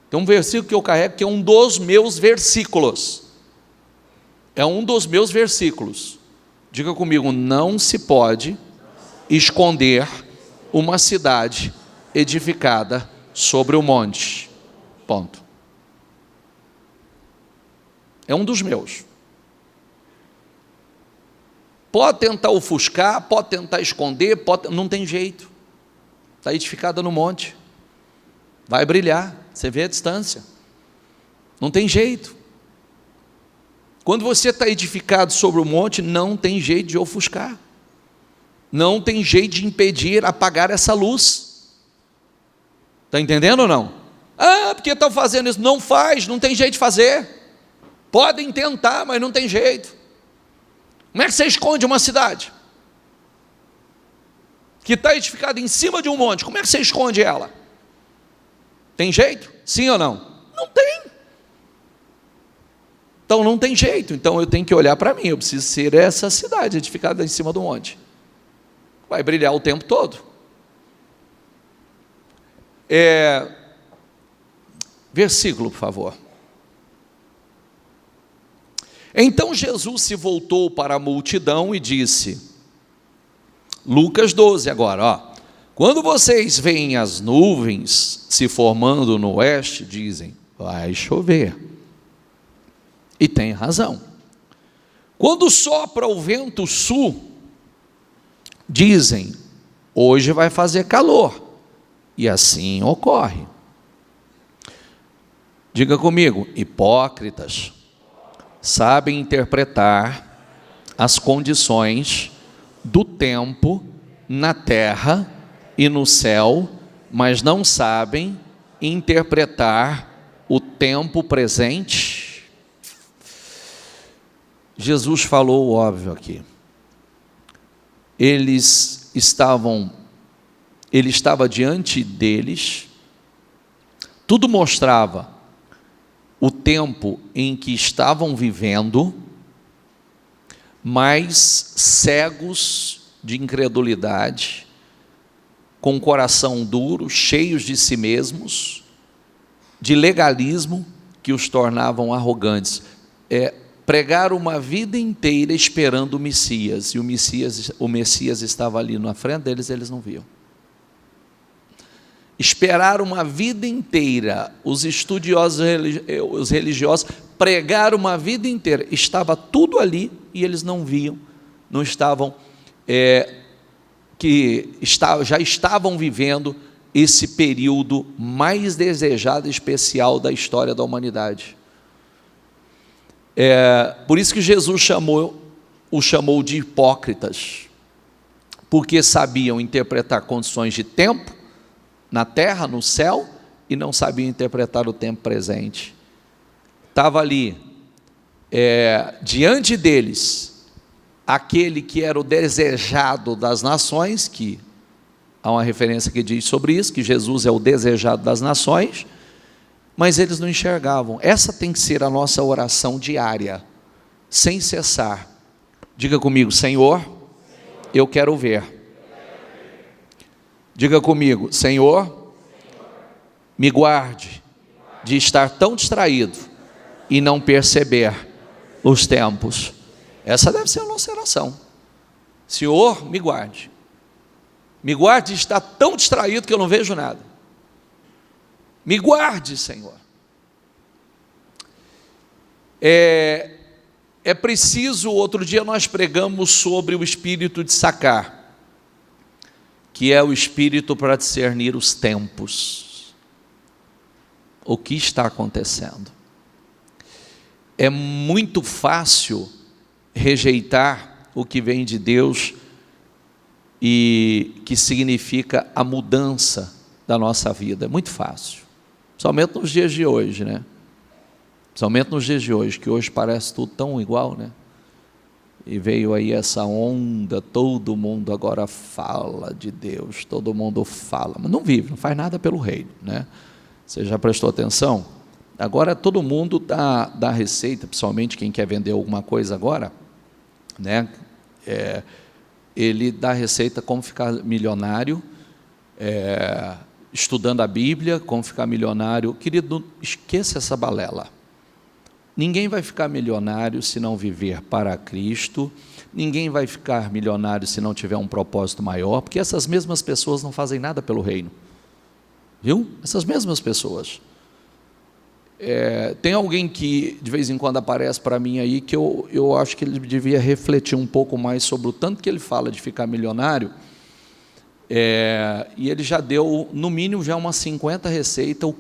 Tem um versículo que eu carrego que é um dos meus versículos. É um dos meus versículos. Diga comigo, não se pode esconder uma cidade edificada sobre o monte. Ponto. É um dos meus. Pode tentar ofuscar, pode tentar esconder, não tem jeito. Está edificada no monte. Vai brilhar, você vê a distância. Não tem jeito. Quando você está edificado sobre o monte, não tem jeito de ofuscar. Não tem jeito de impedir, apagar essa luz. Está entendendo ou não? Porque estão fazendo isso. Não faz, não tem jeito de fazer. Podem tentar, mas não tem jeito. Como é que você esconde uma cidade que está edificada em cima de um monte? Como é que você esconde ela? Tem jeito? Sim ou não? Não tem. Então não tem jeito. Então eu tenho que olhar para mim. Eu preciso ser essa cidade edificada em cima do monte. Vai brilhar o tempo todo. Versículo, por favor. Então Jesus se voltou para a multidão e disse, Lucas 12 agora, quando vocês veem as nuvens se formando no oeste, dizem, vai chover. E tem razão. Quando sopra o vento sul, dizem, hoje vai fazer calor. E assim ocorre. Diga comigo, hipócritas, sabem interpretar as condições do tempo na terra e no céu, mas não sabem interpretar o tempo presente. Jesus falou o óbvio aqui. Ele estava diante deles, tudo mostrava o tempo em que estavam vivendo, mas cegos de incredulidade, com coração duro, cheios de si mesmos, de legalismo que os tornavam arrogantes. Pregaram uma vida inteira esperando o Messias, e o Messias estava ali na frente deles, eles não viam. Esperaram uma vida inteira, os estudiosos, os religiosos, pregaram uma vida inteira, estava tudo ali e eles não viam, não estavam, já estavam vivendo esse período mais desejado e especial da história da humanidade. Por isso que Jesus os chamou de hipócritas, porque sabiam interpretar condições de tempo, na terra, no céu, e não sabiam interpretar o tempo presente. Estava ali, diante deles, aquele que era o desejado das nações, que Há uma referência que diz sobre isso, que Jesus é o desejado das nações, mas eles não enxergavam. Essa tem que ser a nossa oração diária, sem cessar. Diga comigo: Senhor, eu quero ver. Diga comigo: Senhor, me guarde de estar tão distraído e não perceber os tempos. Essa deve ser a nossa oração. Senhor, me guarde. Me guarde de estar tão distraído que eu não vejo nada. Me guarde, Senhor. É preciso, outro dia nós pregamos sobre o espírito de Sacar, que é o espírito para discernir os tempos. O que está acontecendo? É muito fácil rejeitar o que vem de Deus e que significa a mudança da nossa vida. É muito fácil, somente nos dias de hoje, né? Somente nos dias de hoje, que hoje parece tudo tão igual, né? E veio aí essa onda, todo mundo agora fala de Deus, todo mundo fala, mas não vive, não faz nada pelo reino, né? Você já prestou atenção? Agora todo mundo dá receita, principalmente quem quer vender alguma coisa agora, né? Ele dá receita como ficar milionário, estudando a Bíblia, como ficar milionário. Querido, esqueça essa balela. Ninguém vai ficar milionário se não viver para Cristo, ninguém vai ficar milionário se não tiver um propósito maior, porque essas mesmas pessoas não fazem nada pelo reino, viu? Essas mesmas pessoas. Tem alguém que de vez em quando aparece para mim aí, que eu acho que ele devia refletir um pouco mais sobre o tanto que ele fala de ficar milionário, e ele já deu, no mínimo, já umas 50 receitas, o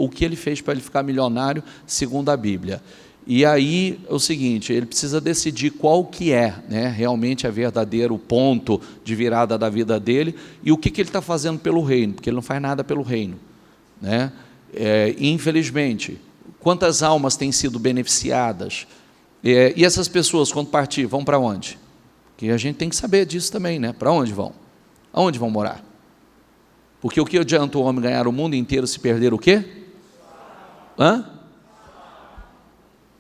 que ele fez para ele ficar milionário, segundo a Bíblia. E aí, é o seguinte, ele precisa decidir qual que é, né, realmente é verdadeiro ponto de virada da vida dele, e o que ele está fazendo pelo reino, porque ele não faz nada pelo reino, né? Infelizmente, quantas almas têm sido beneficiadas, e essas pessoas, quando partir, vão para onde? Porque a gente tem que saber disso também, né? Para onde vão? Aonde vão morar? Porque o que adianta o homem ganhar o mundo inteiro se perder o quê?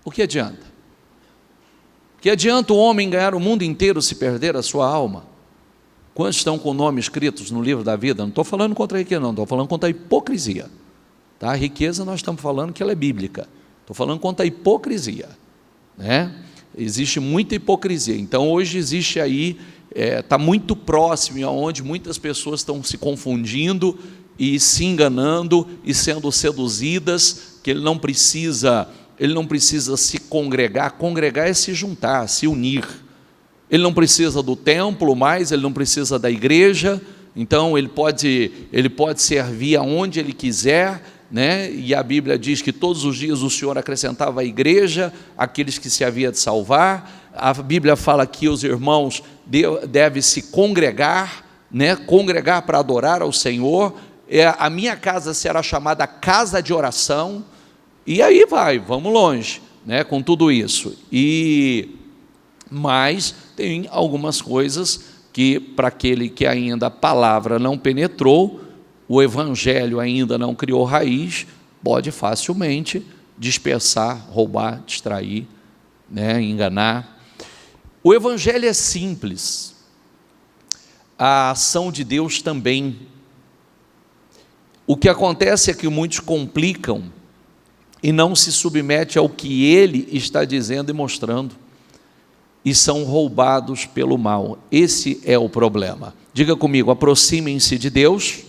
O que adianta? O que adianta o homem ganhar o mundo inteiro se perder a sua alma? Quantos estão com o nome escritos no livro da vida? Não estou falando contra a riqueza, não, estou falando contra a hipocrisia. Tá? A riqueza nós estamos falando que ela é bíblica. Estou falando contra a hipocrisia, né? Existe muita hipocrisia. Então hoje existe aí, está muito próximo aonde muitas pessoas estão se confundindo e se enganando e sendo seduzidas, que ele não precisa se congregar. Congregar é se juntar, se unir. Ele não precisa do templo mais, ele não precisa da igreja, então ele pode servir aonde ele quiser, né? E a Bíblia diz que todos os dias o Senhor acrescentava à igreja aqueles que se havia de salvar. A Bíblia fala que os irmãos devem se congregar, né? Congregar para adorar ao Senhor. A minha casa será chamada casa de oração, e aí vamos longe, né? Com tudo isso. Mas tem algumas coisas que, para aquele que ainda a palavra não penetrou, o evangelho ainda não criou raiz, pode facilmente dispersar, roubar, distrair, né, enganar. O evangelho é simples, a ação de Deus também. O que acontece é que muitos complicam e não se submetem ao que ele está dizendo e mostrando, e são roubados pelo mal. Esse é o problema. Diga comigo: aproximem-se de Deus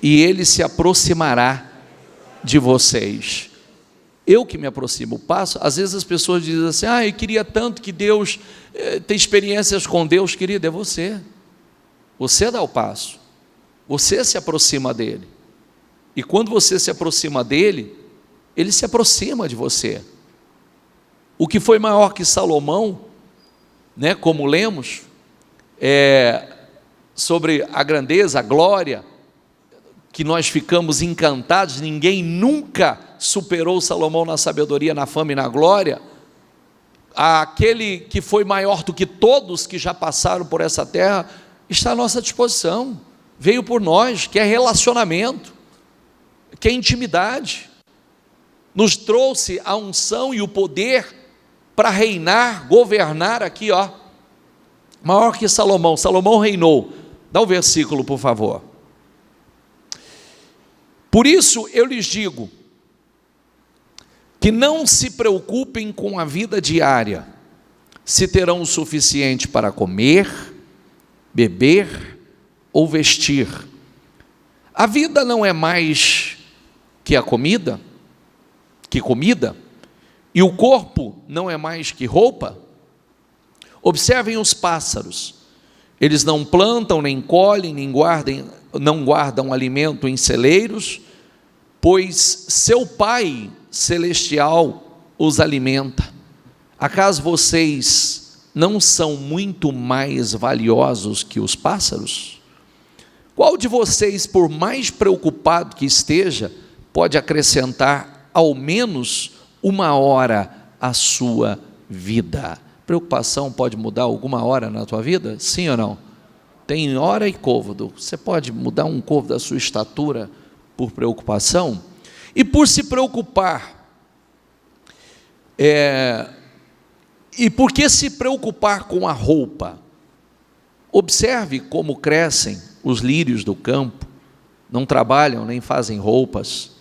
e ele se aproximará de vocês. Eu que me aproximo, passo. Às vezes as pessoas dizem assim: eu queria tanto que Deus, ter experiências com Deus. Querido, é você. Você dá o passo, você se aproxima dele, e quando você se aproxima dele, ele se aproxima de você. O que foi maior que Salomão, né, como lemos, sobre a grandeza, a glória, que nós ficamos encantados, ninguém nunca superou Salomão na sabedoria, na fama e na glória. Aquele que foi maior do que todos que já passaram por essa terra, está à nossa disposição. veio por nós, que é relacionamento, que é intimidade, nos trouxe a unção e o poder para reinar, governar aqui, ó, maior que Salomão. Salomão reinou. Dá o versículo, por favor. Por isso eu lhes digo, que não se preocupem com a vida diária, se terão o suficiente para comer, beber ou vestir. A vida não é mais que a comida, e o corpo não é mais que roupa? Observem os pássaros, eles não plantam, nem colhem, não guardam alimento em celeiros, pois seu Pai celestial os alimenta. Acaso vocês não são muito mais valiosos que os pássaros? Qual de vocês, por mais preocupado que esteja, pode acrescentar ao menos 1 hora à sua vida? Preocupação pode mudar alguma hora na tua vida? Sim ou não? Tem hora e côvado. Você pode mudar um côvado da sua estatura por preocupação? E por se preocupar, e por que se preocupar com a roupa? Observe como crescem os lírios do campo, não trabalham nem fazem roupas.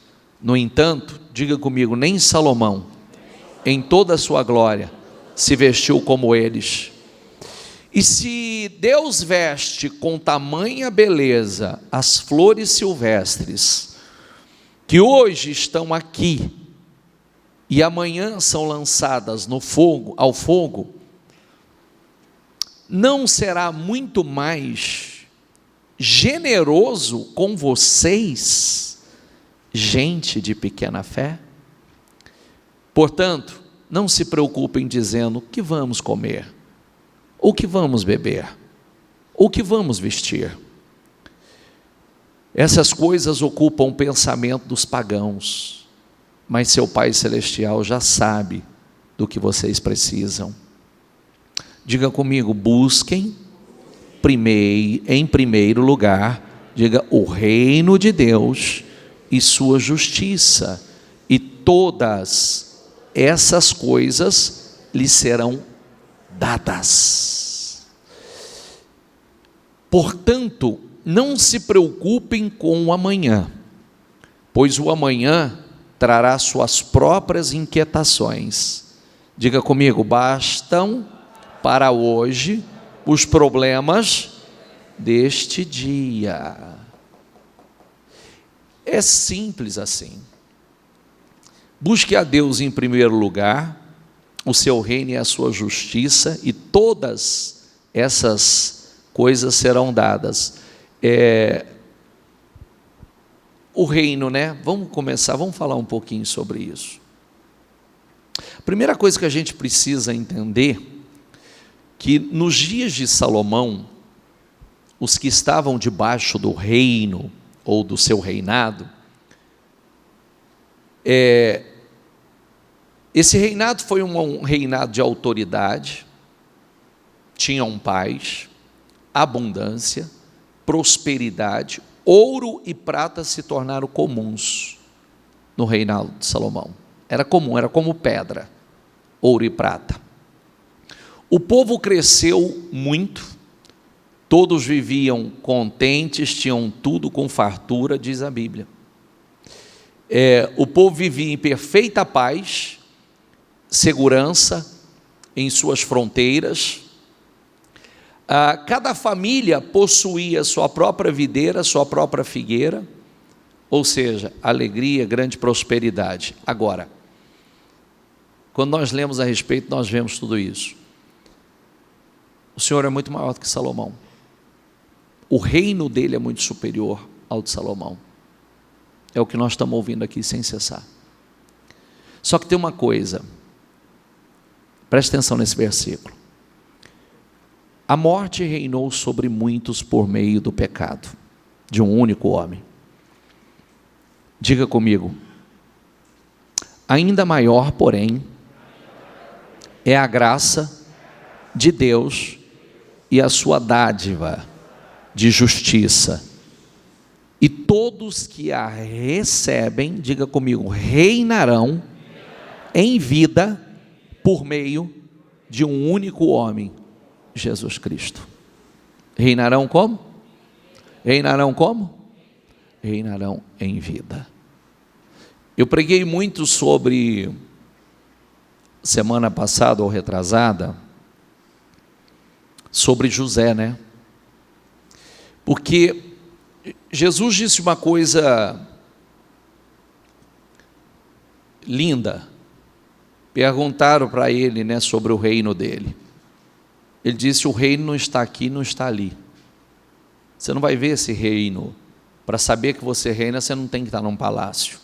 No entanto, diga comigo, nem Salomão, em toda a sua glória, se vestiu como eles. E se Deus veste com tamanha beleza as flores silvestres, que hoje estão aqui e amanhã são lançadas ao fogo, não será muito mais generoso com vocês, gente de pequena fé? Portanto, não se preocupem dizendo: o que vamos comer? O que vamos beber? O que vamos vestir? Essas coisas ocupam o pensamento dos pagãos, mas seu Pai Celestial já sabe do que vocês precisam. Diga comigo: busquem em primeiro lugar, diga, o reino de Deus e sua justiça, e todas essas coisas lhe serão dadas. Portanto, não se preocupem com o amanhã, pois o amanhã trará suas próprias inquietações. Diga comigo: bastam para hoje os problemas deste dia. É simples assim. Busque a Deus em primeiro lugar, o seu reino e a sua justiça, e todas essas coisas serão dadas. O reino, né? Vamos falar um pouquinho sobre isso. A primeira coisa que a gente precisa entender, que nos dias de Salomão, os que estavam debaixo do reino, ou do seu reinado, esse reinado foi um reinado de autoridade, tinham paz, abundância, prosperidade, ouro e prata se tornaram comuns no reinado de Salomão. Era comum, era como pedra, ouro e prata. O povo cresceu muito, todos viviam contentes, tinham tudo com fartura, diz a Bíblia. O povo vivia em perfeita paz, segurança em suas fronteiras. Cada família possuía sua própria videira, sua própria figueira, ou seja, alegria, grande prosperidade. Agora, quando nós lemos a respeito, nós vemos tudo isso. O Senhor é muito maior do que Salomão. O reino dele é muito superior ao de Salomão. É o que nós estamos ouvindo aqui sem cessar. Só que tem uma coisa, preste atenção nesse versículo. A morte reinou sobre muitos por meio do pecado de um único homem. Diga comigo: ainda maior, porém, é a graça de Deus e a sua dádiva de justiça e todos que a recebem, diga comigo, reinarão em vida por meio de um único homem, Jesus Cristo. Reinarão como? Reinarão como? Reinarão em vida. Eu preguei muito sobre, semana passada ou retrasada, sobre José, né? Porque Jesus disse uma coisa linda. Perguntaram para ele, né, sobre o reino dele. Ele disse: o reino não está aqui, não está ali. Você não vai ver esse reino. Para saber que você reina, você não tem que estar num palácio.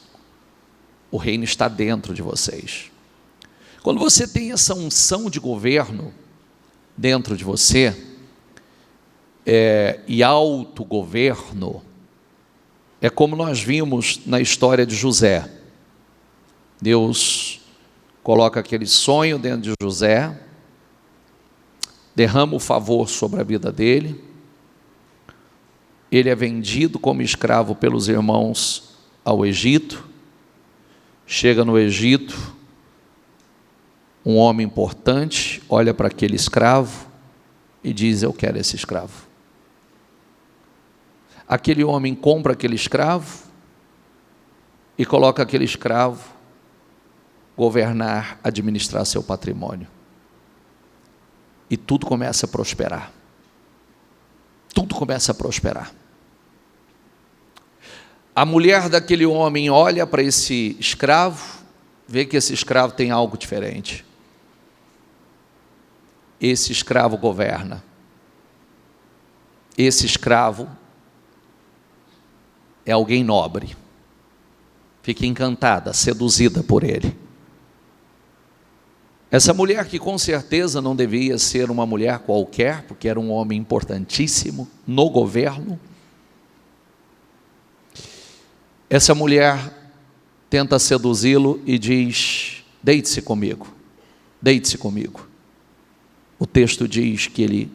O reino está dentro de vocês. Quando você tem essa unção de governo dentro de você, e autogoverno, é como nós vimos na história de José. Deus coloca aquele sonho dentro de José, derrama o favor sobre a vida dele, ele é vendido como escravo pelos irmãos ao Egito, chega no Egito, um homem importante olha para aquele escravo e diz: eu quero esse escravo. Aquele homem compra aquele escravo e coloca aquele escravo governar, administrar seu patrimônio. E tudo começa a prosperar. Tudo começa a prosperar. A mulher daquele homem olha para esse escravo, vê que esse escravo tem algo diferente. Esse escravo governa. Esse escravo é alguém nobre. Fica encantada, seduzida por ele. Essa mulher, que com certeza não devia ser uma mulher qualquer, porque era um homem importantíssimo no governo, essa mulher tenta seduzi-lo e diz: deite-se comigo, deite-se comigo. O texto diz que ele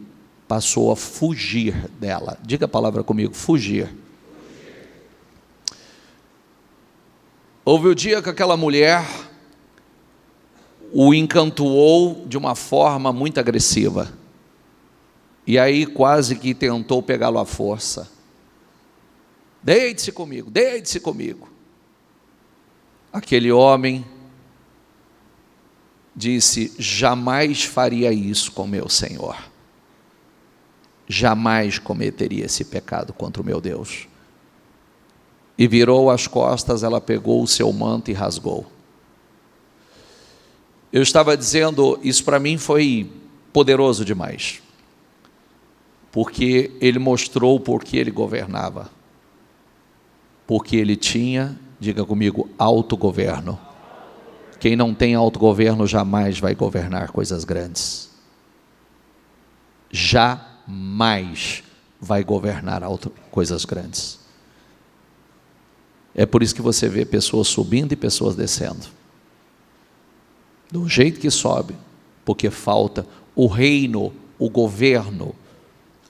passou a fugir dela. Diga a palavra comigo: fugir. Houve o dia que aquela mulher o encantou de uma forma muito agressiva, e aí quase que tentou pegá-lo à força. Deite-se comigo, deite-se comigo. Aquele homem disse: jamais faria isso com meu Senhor, jamais cometeria esse pecado contra o meu Deus. E virou as costas, ela pegou o seu manto e rasgou. Eu estava dizendo, isso para mim foi poderoso demais, porque ele mostrou por que ele governava, porque ele tinha, diga comigo, autogoverno. Quem não tem autogoverno jamais vai governar coisas grandes, jamais vai governar coisas grandes. É por isso que você vê pessoas subindo e pessoas descendo, do jeito que sobe, porque falta o reino, o governo,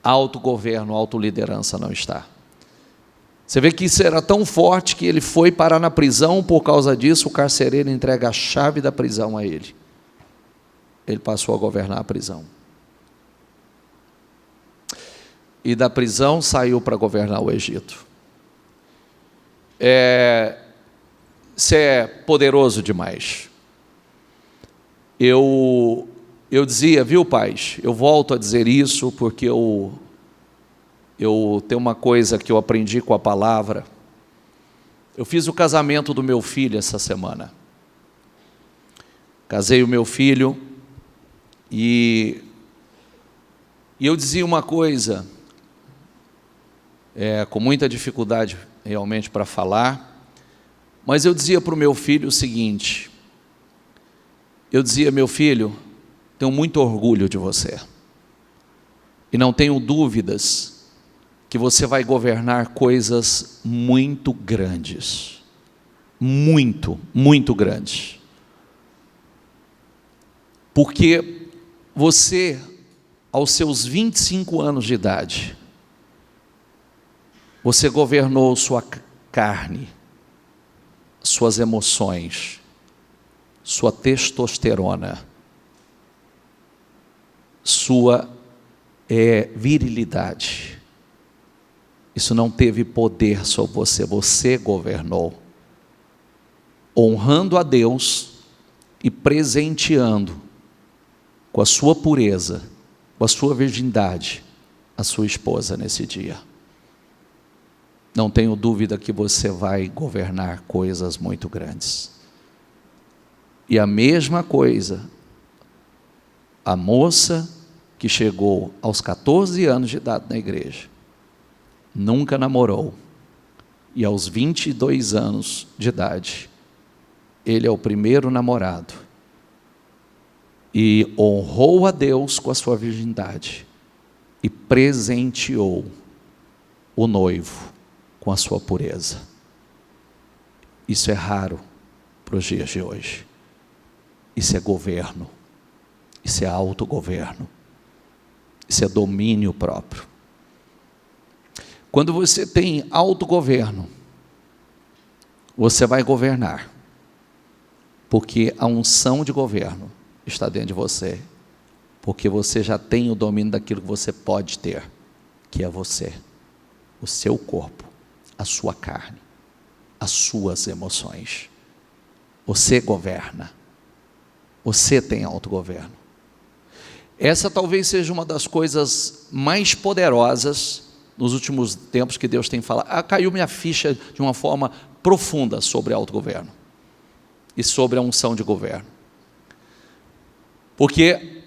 autogoverno, autoliderança não está. Você vê que isso era tão forte que ele foi parar na prisão. Por causa disso, o carcereiro entrega a chave da prisão a ele. Ele passou a governar a prisão. E da prisão saiu para governar o Egito. Isso é poderoso demais. Eu dizia, viu, pais, eu volto a dizer isso porque eu tenho uma coisa que eu aprendi com a palavra. Eu fiz o casamento do meu filho essa semana. Casei o meu filho e eu dizia uma coisa, com muita dificuldade realmente para falar, mas eu dizia para o meu filho o seguinte: eu dizia: meu filho, tenho muito orgulho de você, e não tenho dúvidas que você vai governar coisas muito grandes, muito, muito grandes, porque você, aos seus 25 anos de idade, Você governou sua carne, suas emoções, sua testosterona, sua virilidade. Isso não teve poder sobre você, você governou, honrando a Deus e presenteando com a sua pureza, com a sua virgindade, a sua esposa nesse dia. Não tenho dúvida que você vai governar coisas muito grandes. E a mesma coisa, a moça que chegou aos 14 anos de idade na igreja, nunca namorou, e aos 22 anos de idade, ele é o primeiro namorado, e honrou a Deus com a sua virgindade, e presenteou o noivo com a sua pureza. Isso é raro para os dias de hoje. Isso é governo, isso é autogoverno, isso é domínio próprio. Quando você tem autogoverno, você vai governar, porque a unção de governo está dentro de você, porque você já tem o domínio daquilo que você pode ter, que é você, o seu corpo, a sua carne, as suas emoções. Você governa, você tem autogoverno. Essa talvez seja uma das coisas mais poderosas nos últimos tempos que Deus tem falado. Caiu minha ficha de uma forma profunda sobre autogoverno e sobre a unção de governo. Porque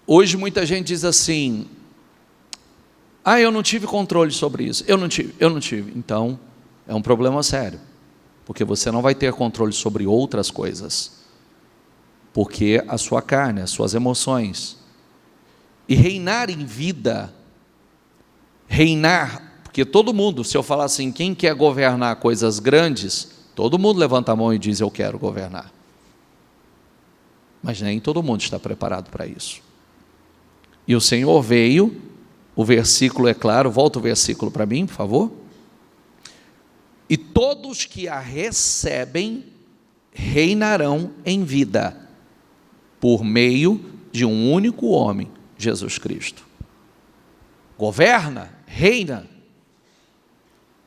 hoje muita gente diz assim: eu não tive controle sobre isso, eu não tive. Então, é um problema sério, porque você não vai ter controle sobre outras coisas, porque a sua carne, as suas emoções, e reinar em vida, porque todo mundo, se eu falar assim, quem quer governar coisas grandes, todo mundo levanta a mão e diz: eu quero governar. Mas nem todo mundo está preparado para isso. E o Senhor veio, o versículo é claro, volta o versículo para mim, por favor. E todos que a recebem reinarão em vida, por meio de um único homem, Jesus Cristo. Governa, reina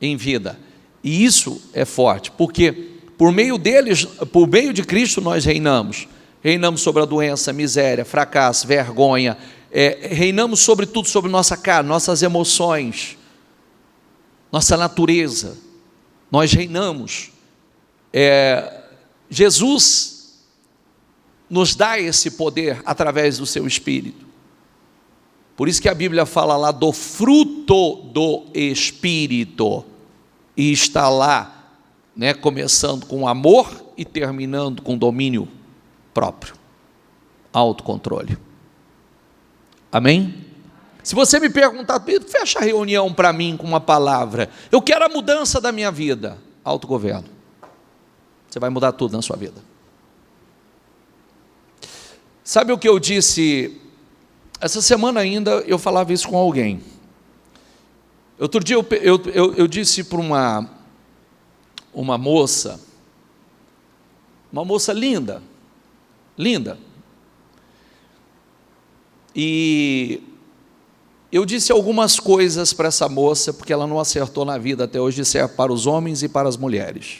em vida. E isso é forte, porque por meio deles, por meio de Cristo nós reinamos. Reinamos sobre a doença, miséria, fracasso, vergonha, reinamos sobre tudo, sobre nossa carne, nossas emoções, nossa natureza. Nós reinamos. Jesus nos dá esse poder através do seu Espírito. Por isso que a Bíblia fala lá do fruto do Espírito, e está lá, começando com amor e terminando com domínio próprio, autocontrole. Amém? Se você me perguntar, fecha a reunião para mim com uma palavra: eu quero a mudança da minha vida. Autogoverno. Você vai mudar tudo na sua vida. Sabe o que eu disse? Essa semana ainda eu falava isso com alguém. Outro dia eu disse para uma moça linda, e eu disse algumas coisas para essa moça, porque ela não acertou na vida até hoje de ser para os homens e para as mulheres.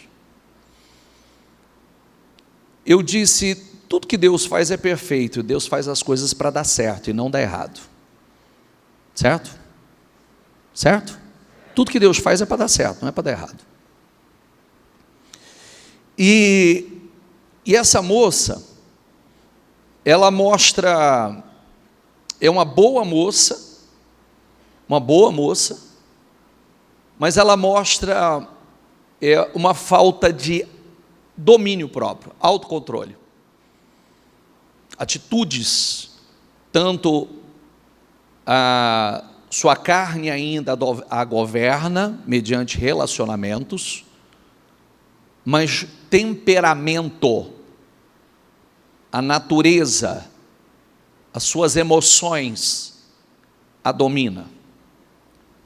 Eu disse: tudo que Deus faz é perfeito, Deus faz as coisas para dar certo e não dar errado. Certo? Certo? Tudo que Deus faz é para dar certo, não é para dar errado. E essa moça, ela mostra, é uma boa moça, mas ela mostra uma falta de domínio próprio, autocontrole. Atitudes, tanto a sua carne ainda a governa mediante relacionamentos, mas temperamento, a natureza, as suas emoções a domina.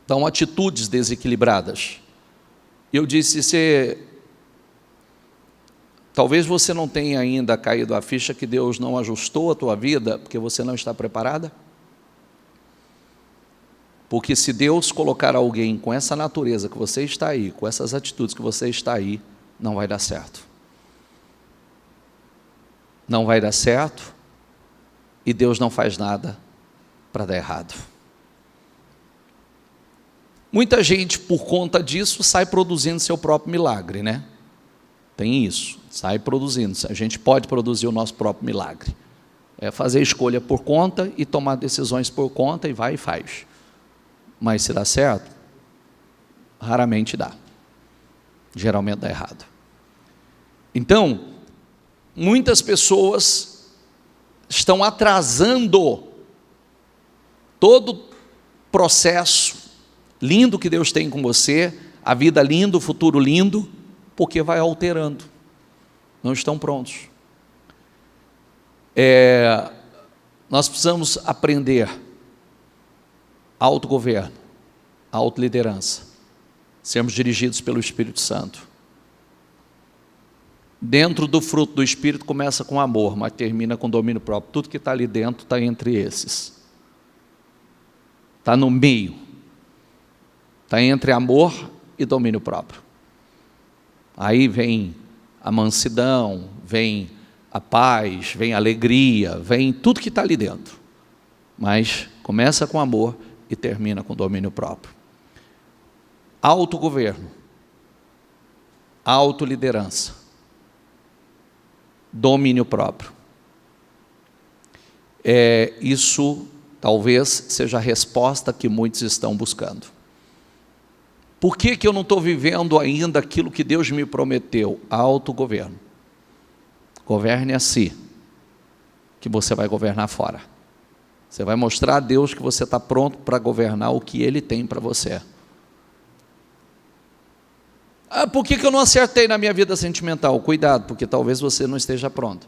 Então, atitudes desequilibradas. Eu disse, talvez você não tenha ainda caído a ficha que Deus não ajustou a tua vida porque você não está preparada. Porque se Deus colocar alguém com essa natureza que você está aí, com essas atitudes que você está aí, não vai dar certo. Não vai dar certo e Deus não faz nada para dar errado. Muita gente, por conta disso, sai produzindo seu próprio milagre, né? Tem isso, sai produzindo. A gente pode produzir o nosso próprio milagre. É fazer escolha por conta e tomar decisões por conta e vai e faz. Mas se dá certo, raramente dá. Geralmente dá errado. Então, muitas pessoas estão atrasando todo o processo lindo que Deus tem com você, a vida linda, o futuro lindo, porque vai alterando. Não estão prontos. Nós precisamos aprender autogoverno, autoliderança, sermos dirigidos pelo Espírito Santo. Dentro do fruto do Espírito começa com amor, mas termina com domínio próprio. Tudo que está ali dentro está entre esses. Está no meio. Está entre amor e domínio próprio. Aí vem a mansidão, vem a paz, vem a alegria, vem tudo que está ali dentro. Mas começa com amor e termina com domínio próprio. Autogoverno, autoliderança, domínio próprio. Isso talvez seja a resposta que muitos estão buscando. Por que eu não estou vivendo ainda aquilo que Deus me prometeu? Autogoverno. Governe a si, que você vai governar fora. Você vai mostrar a Deus que você está pronto para governar o que Ele tem para você. Por que eu não acertei na minha vida sentimental? Cuidado, porque talvez você não esteja pronto.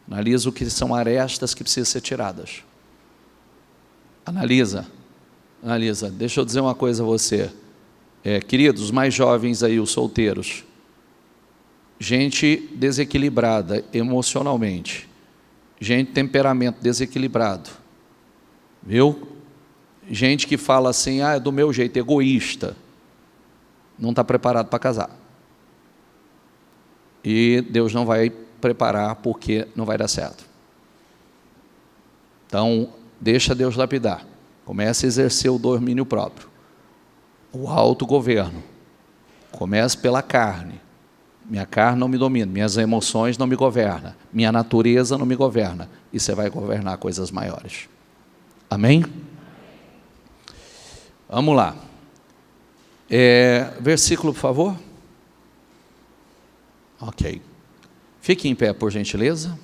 Analisa o que são arestas que precisam ser tiradas. Analisa. Deixa eu dizer uma coisa a você. Queridos, mais jovens aí, os solteiros. Gente desequilibrada emocionalmente. Gente temperamento desequilibrado. Viu? Gente que fala assim, é do meu jeito, egoísta. Não está preparado para casar. E Deus não vai preparar porque não vai dar certo. Então, deixa Deus lapidar. Comece a exercer o domínio próprio. O autogoverno. Comece pela carne. Minha carne não me domina, minhas emoções não me governam, minha natureza não me governa. E você vai governar coisas maiores. Amém? Vamos lá. Versículo, por favor. Ok. Fique em pé, por gentileza.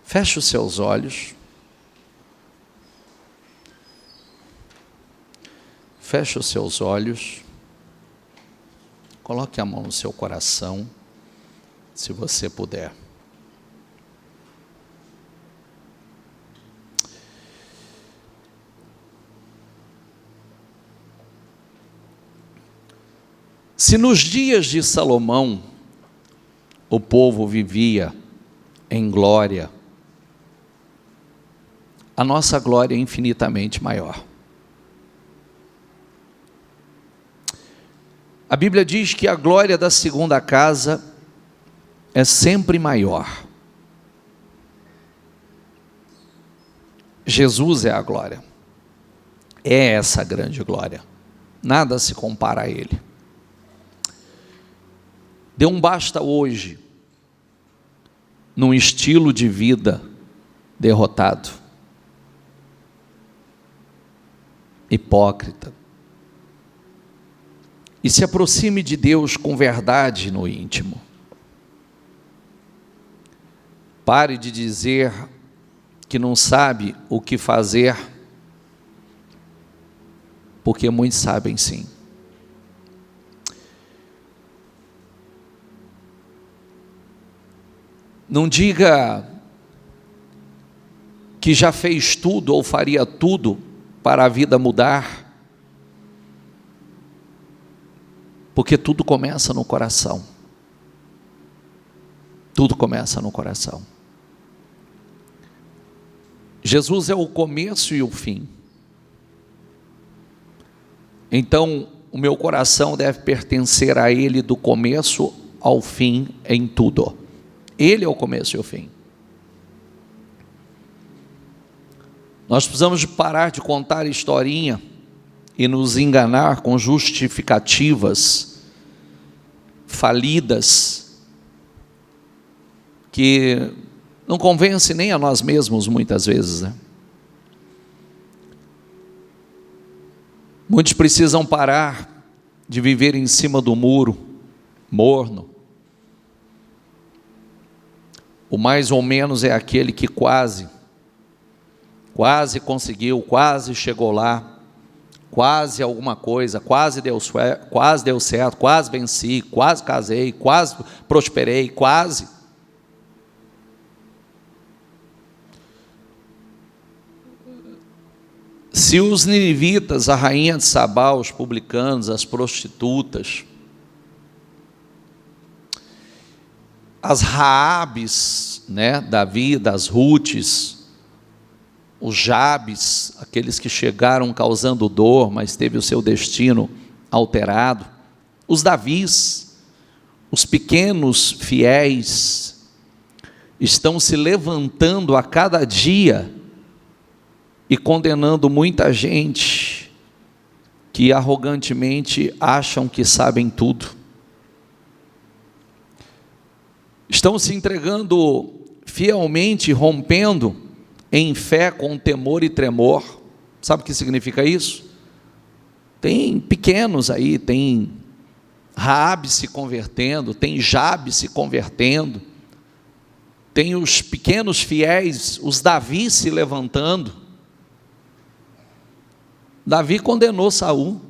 Feche os seus olhos. Feche os seus olhos. Coloque a mão no seu coração, se você puder. Se nos dias de Salomão o povo vivia em glória, a nossa glória é infinitamente maior. A Bíblia diz que a glória da segunda casa é sempre maior. Jesus é a glória. É essa grande glória. Nada se compara a Ele. Dê um basta hoje num estilo de vida derrotado, hipócrita, e se aproxime de Deus com verdade no íntimo. Pare de dizer que não sabe o que fazer, porque muitos sabem sim. Não diga que já fez tudo ou faria tudo para a vida mudar, porque tudo começa no coração. Tudo começa no coração. Jesus é o começo e o fim. Então, o meu coração deve pertencer a Ele do começo ao fim em tudo. Ele é o começo e o fim. Nós precisamos parar de contar historinha e nos enganar com justificativas falidas, que não convence nem a nós mesmos muitas vezes, né? Muitos precisam parar de viver em cima do muro, morno. O mais ou menos é aquele que quase conseguiu, quase chegou lá, quase alguma coisa, quase deu certo, quase venci, quase casei, quase prosperei, quase. Se os ninivitas, a rainha de Sabá, os publicanos, as prostitutas, as Raabes, né, da vida, as Rutes, os Jabes, aqueles que chegaram causando dor, mas teve o seu destino alterado, os Davis, os pequenos fiéis, estão se levantando a cada dia e condenando muita gente que arrogantemente acham que sabem tudo. Estão se entregando fielmente, rompendo em fé com temor e tremor. Sabe o que significa isso? Tem pequenos aí, tem Raabe se convertendo, tem Jabe se convertendo, tem os pequenos fiéis, os Davi se levantando. Davi condenou Saul.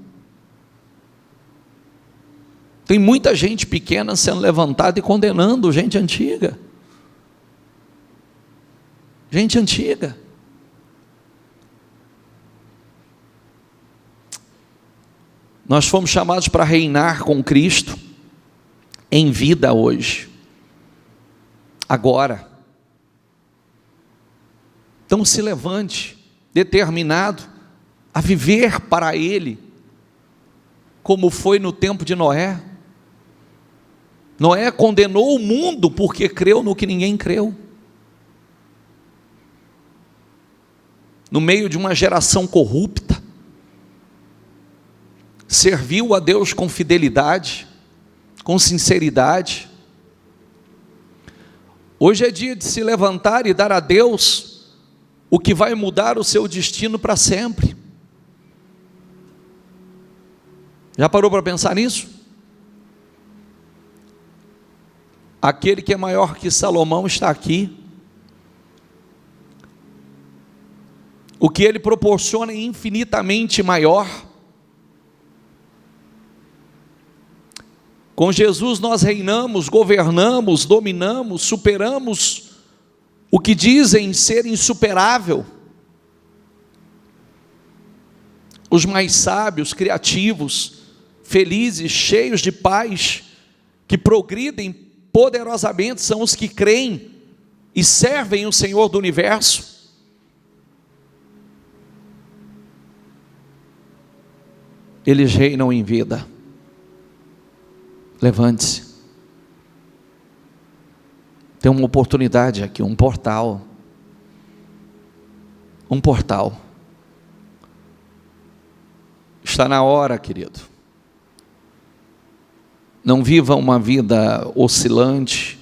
Tem muita gente pequena sendo levantada e condenando gente antiga. Gente antiga. Nós fomos chamados para reinar com Cristo em vida hoje, agora. Então se levante, determinado a viver para Ele, como foi no tempo de Noé. Noé condenou o mundo porque creu no que ninguém creu. No meio de uma geração corrupta, serviu a Deus com fidelidade, com sinceridade. Hoje é dia de se levantar e dar a Deus o que vai mudar o seu destino para sempre. Já parou para pensar nisso? Aquele que é maior que Salomão está aqui. O que ele proporciona é infinitamente maior. Com Jesus nós reinamos, governamos, dominamos, superamos o que dizem ser insuperável. Os mais sábios, criativos, felizes, cheios de paz, que progridem poderosamente, são os que creem e servem o Senhor do universo. Eles reinam em vida. Levante-se. Tem uma oportunidade aqui, um portal. Um portal. Está na hora, querido. Não viva uma vida oscilante,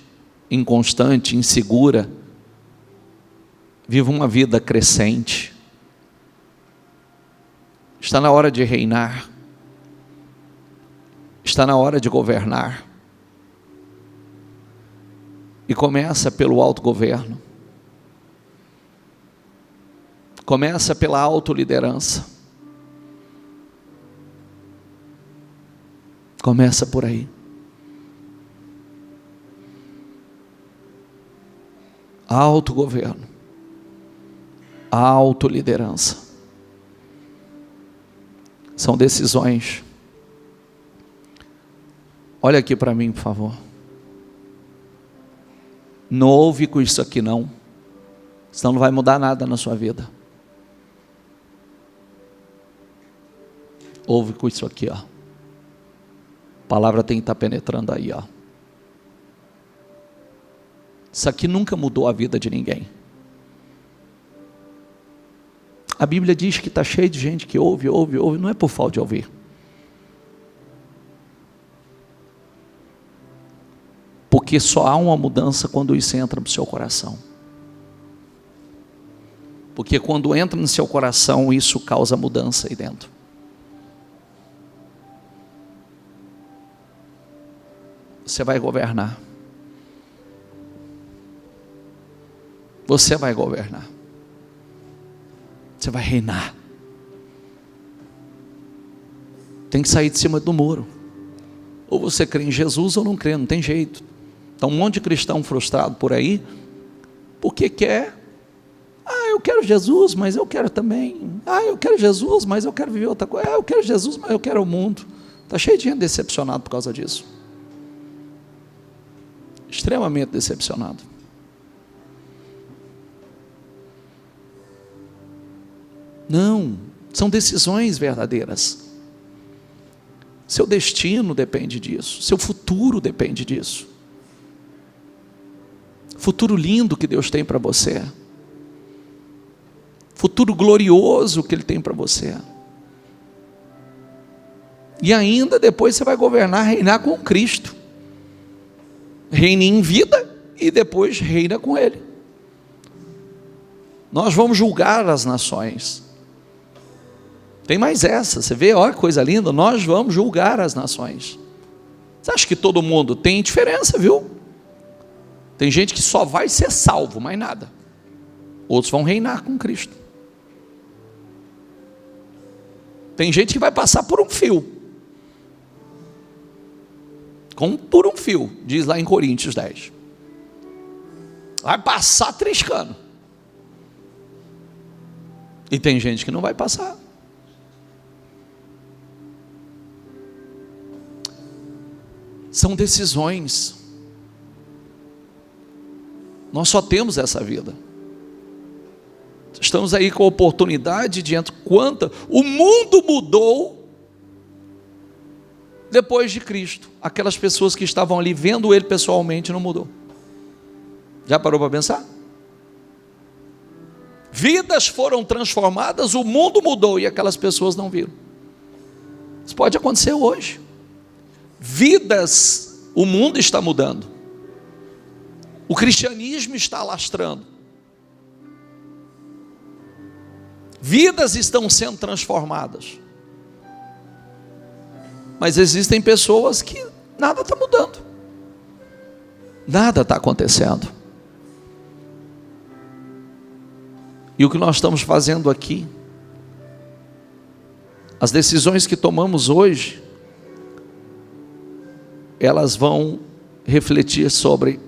inconstante, insegura. Viva uma vida crescente. Está na hora de reinar. Está na hora de governar. E começa pelo autogoverno. Começa pela autoliderança. Começa por aí. Autogoverno. A autoliderança. São decisões. Olha aqui para mim, por favor. Não ouve com isso aqui não. Senão não vai mudar nada na sua vida. Ouve com isso aqui, ó. A palavra tem que estar penetrando aí, ó. Isso aqui nunca mudou a vida de ninguém. A Bíblia diz que está cheio de gente que ouve, não é por falta de ouvir. Porque só há uma mudança quando isso entra no seu coração. Porque quando entra no seu coração, isso causa mudança aí dentro. Você vai governar. Você vai governar. Você vai reinar. Tem que sair de cima do muro. Ou você crê em Jesus ou não crê, não tem jeito. Então um monte de cristão frustrado por aí, porque quer, eu quero Jesus, mas eu quero também, eu quero Jesus, mas eu quero viver outra coisa, eu quero Jesus, mas eu quero o mundo. Está cheio de gente decepcionado por causa disso. Extremamente decepcionado. Não, são decisões verdadeiras. Seu destino depende disso, seu futuro depende disso. Futuro lindo que Deus tem para você. Futuro glorioso que Ele tem para você. E ainda depois você vai governar, reinar com Cristo. Reine em vida e depois reina com Ele. Nós vamos julgar as nações. Tem mais essa, você vê, olha que coisa linda, nós vamos julgar as nações. Você acha que todo mundo tem diferença, viu? Tem gente que só vai ser salvo, mais nada. Outros vão reinar com Cristo. Tem gente que vai passar por um fio. Como por um fio, diz lá em Coríntios 10. Vai passar triscando. E tem gente que não vai passar. São decisões. Nós só temos essa vida. Estamos aí com a oportunidade diante quanta o mundo mudou depois de Cristo. Aquelas pessoas que estavam ali vendo Ele pessoalmente não mudou. Já parou para pensar? Vidas foram transformadas, o mundo mudou e aquelas pessoas não viram. Isso pode acontecer hoje. Vidas, o mundo está mudando. O cristianismo está alastrando. Vidas estão sendo transformadas. Mas existem pessoas que nada está mudando. Nada está acontecendo. E o que nós estamos fazendo aqui, as decisões que tomamos hoje, elas vão refletir sobre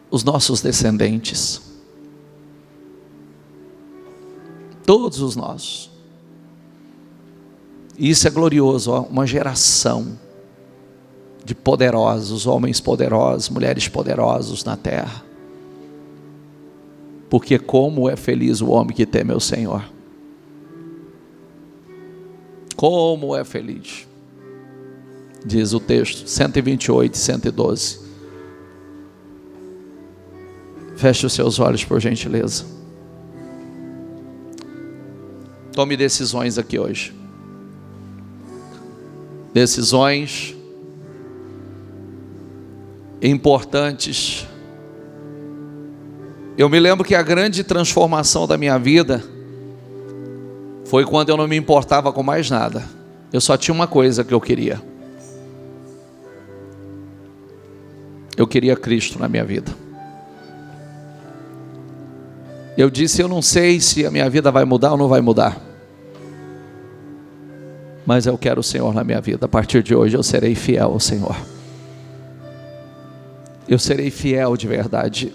os nossos descendentes. Todos os nossos. E isso é glorioso, ó, uma geração de poderosos, homens poderosos, mulheres poderosos na terra. Porque como é feliz o homem que teme ao Senhor. Como é feliz. Diz o texto, 128 e 112. Feche os seus olhos, por gentileza. Tome decisões aqui hoje. Decisões importantes. Eu me lembro que a grande transformação da minha vida foi quando eu não me importava com mais nada. Eu só tinha uma coisa que eu queria. Eu queria Cristo na minha vida. Eu disse, eu não sei se a minha vida vai mudar ou não vai mudar. Mas eu quero o Senhor na minha vida. A partir de hoje eu serei fiel ao Senhor. Eu serei fiel de verdade.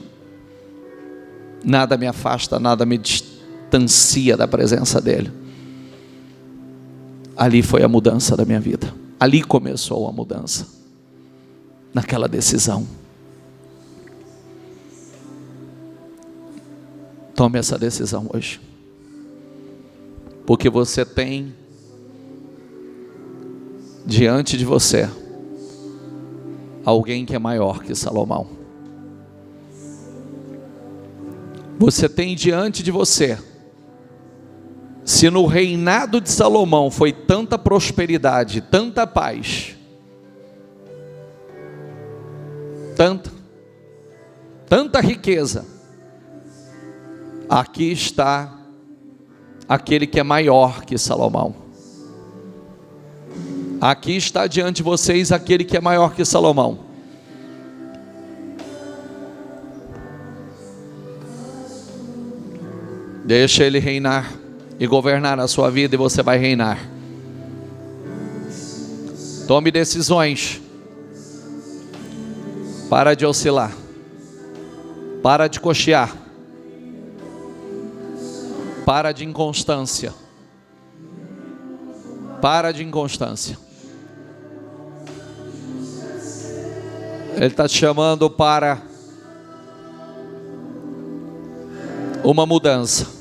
Nada me afasta, nada me distancia da presença dele. Ali foi a mudança da minha vida. Ali começou a mudança. Naquela decisão. Tome essa decisão hoje. Porque você tem diante de você alguém que é maior que Salomão. Você tem diante de você, se no reinado de Salomão foi tanta prosperidade, tanta paz, tanta riqueza, aqui está aquele que é maior que Salomão. Aqui está diante de vocês aquele que é maior que Salomão. Deixa ele reinar e governar a sua vida, e você vai reinar. Tome decisões. Para de oscilar. Para de cochear. Para de inconstância. Para de inconstância. Ele está te chamando para uma mudança.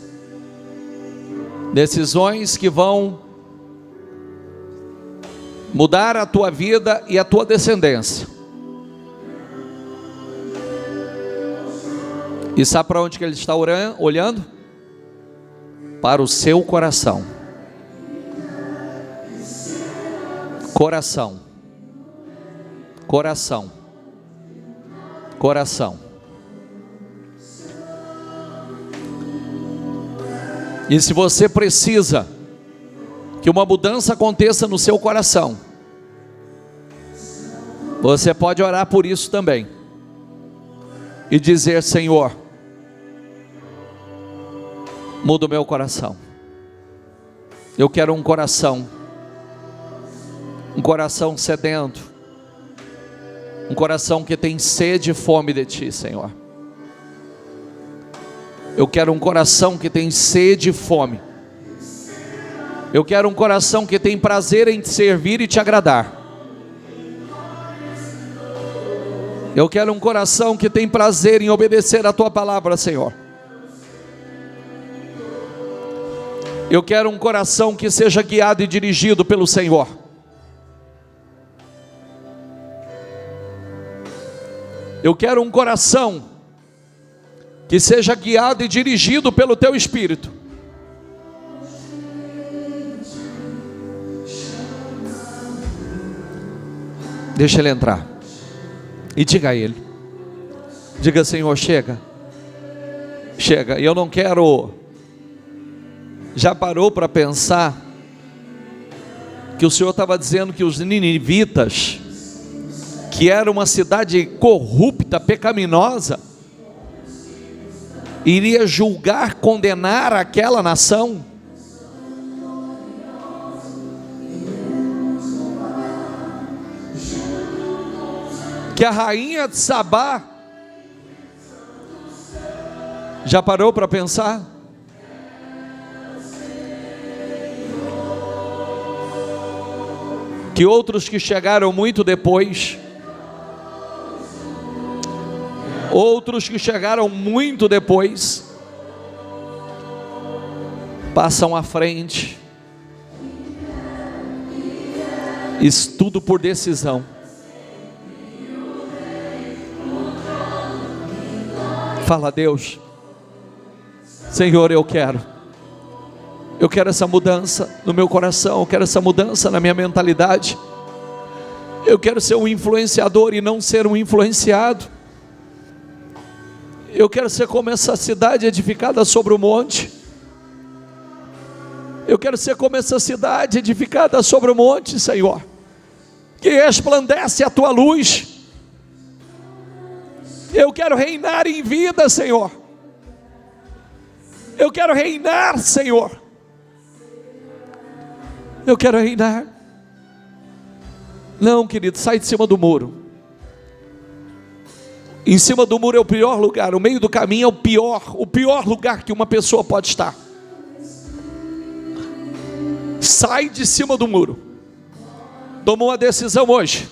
Decisões que vão mudar a tua vida e a tua descendência. E sabe para onde que ele está olhando? Para o seu coração. Coração. Coração. Coração. E se você precisa que uma mudança aconteça no seu coração, você pode orar por isso também. E dizer: Senhor, muda o meu coração. Eu quero um coração sedento, um coração que tem sede e fome de Ti, Senhor. Eu quero um coração que tem sede e fome. Eu quero um coração que tem prazer em Te servir e Te agradar. Eu quero um coração que tem prazer em obedecer a Tua palavra, Senhor. Eu quero um coração que seja guiado e dirigido pelo Senhor. Eu quero um coração que seja guiado e dirigido pelo Teu Espírito. Deixa Ele entrar. E diga a Ele. Diga: Senhor, chega. Chega. Eu não quero... Já parou para pensar que o Senhor estava dizendo que os ninivitas, que era uma cidade corrupta, pecaminosa, iria julgar, condenar aquela nação? Que a rainha de Sabá, já parou para pensar? Que outros que chegaram muito depois, passam à frente. Isso tudo por decisão. Fala: Deus, Senhor, eu quero essa mudança no meu coração, eu quero essa mudança na minha mentalidade. Eu quero ser um influenciador e não ser um influenciado. Eu quero ser como essa cidade edificada sobre o monte. Eu quero ser como essa cidade edificada sobre o monte, Senhor, que resplandece a Tua luz. Eu quero reinar em vida, Senhor. Eu quero reinar, Senhor. Eu quero reinar. Não, querido, sai de cima do muro. Em cima do muro é o pior lugar, o meio do caminho é o pior lugar que uma pessoa pode estar. Sai de cima do muro. Toma uma decisão hoje.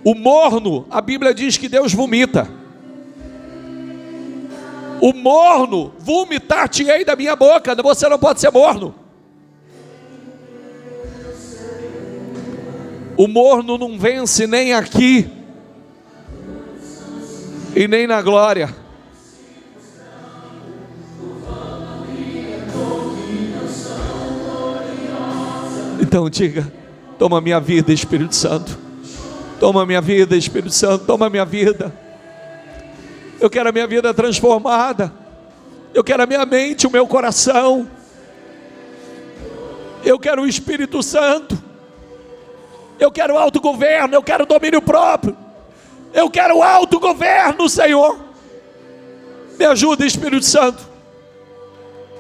O morno, a Bíblia diz que Deus vomita. O morno, vomitar-te-ei da minha boca. Você não pode ser morno. O morno não vence nem aqui e nem na glória. Então diga: toma minha vida, Espírito Santo. Toma minha vida, Espírito Santo. Toma minha vida. Eu quero a minha vida transformada. Eu quero a minha mente, o meu coração. Eu quero o Espírito Santo. Eu quero autogoverno. Eu quero domínio próprio. Eu quero autogoverno, Senhor. Me ajuda, Espírito Santo.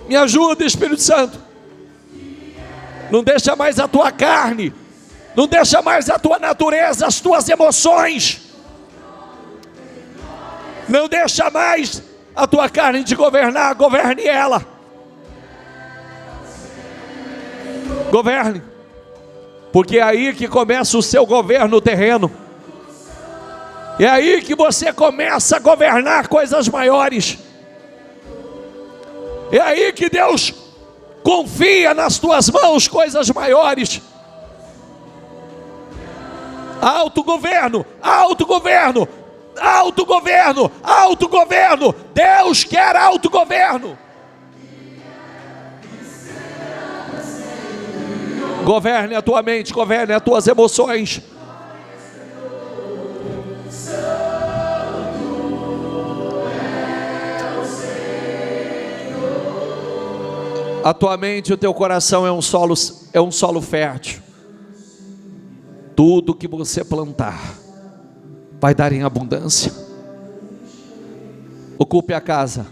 Me ajuda, Espírito Santo. Não deixa mais a tua carne, não deixa mais a tua natureza, as tuas emoções. Não deixa mais a tua carne te governar. Governe ela. Governe. Porque é aí que começa o seu governo terreno. É aí que você começa a governar coisas maiores. É aí que Deus confia nas tuas mãos coisas maiores. Autogoverno, autogoverno, autogoverno, autogoverno. Deus quer autogoverno. Governe a tua mente, governe as tuas emoções. A tua mente e o teu coração é um solo fértil. Tudo que você plantar vai dar em abundância. Ocupe a casa.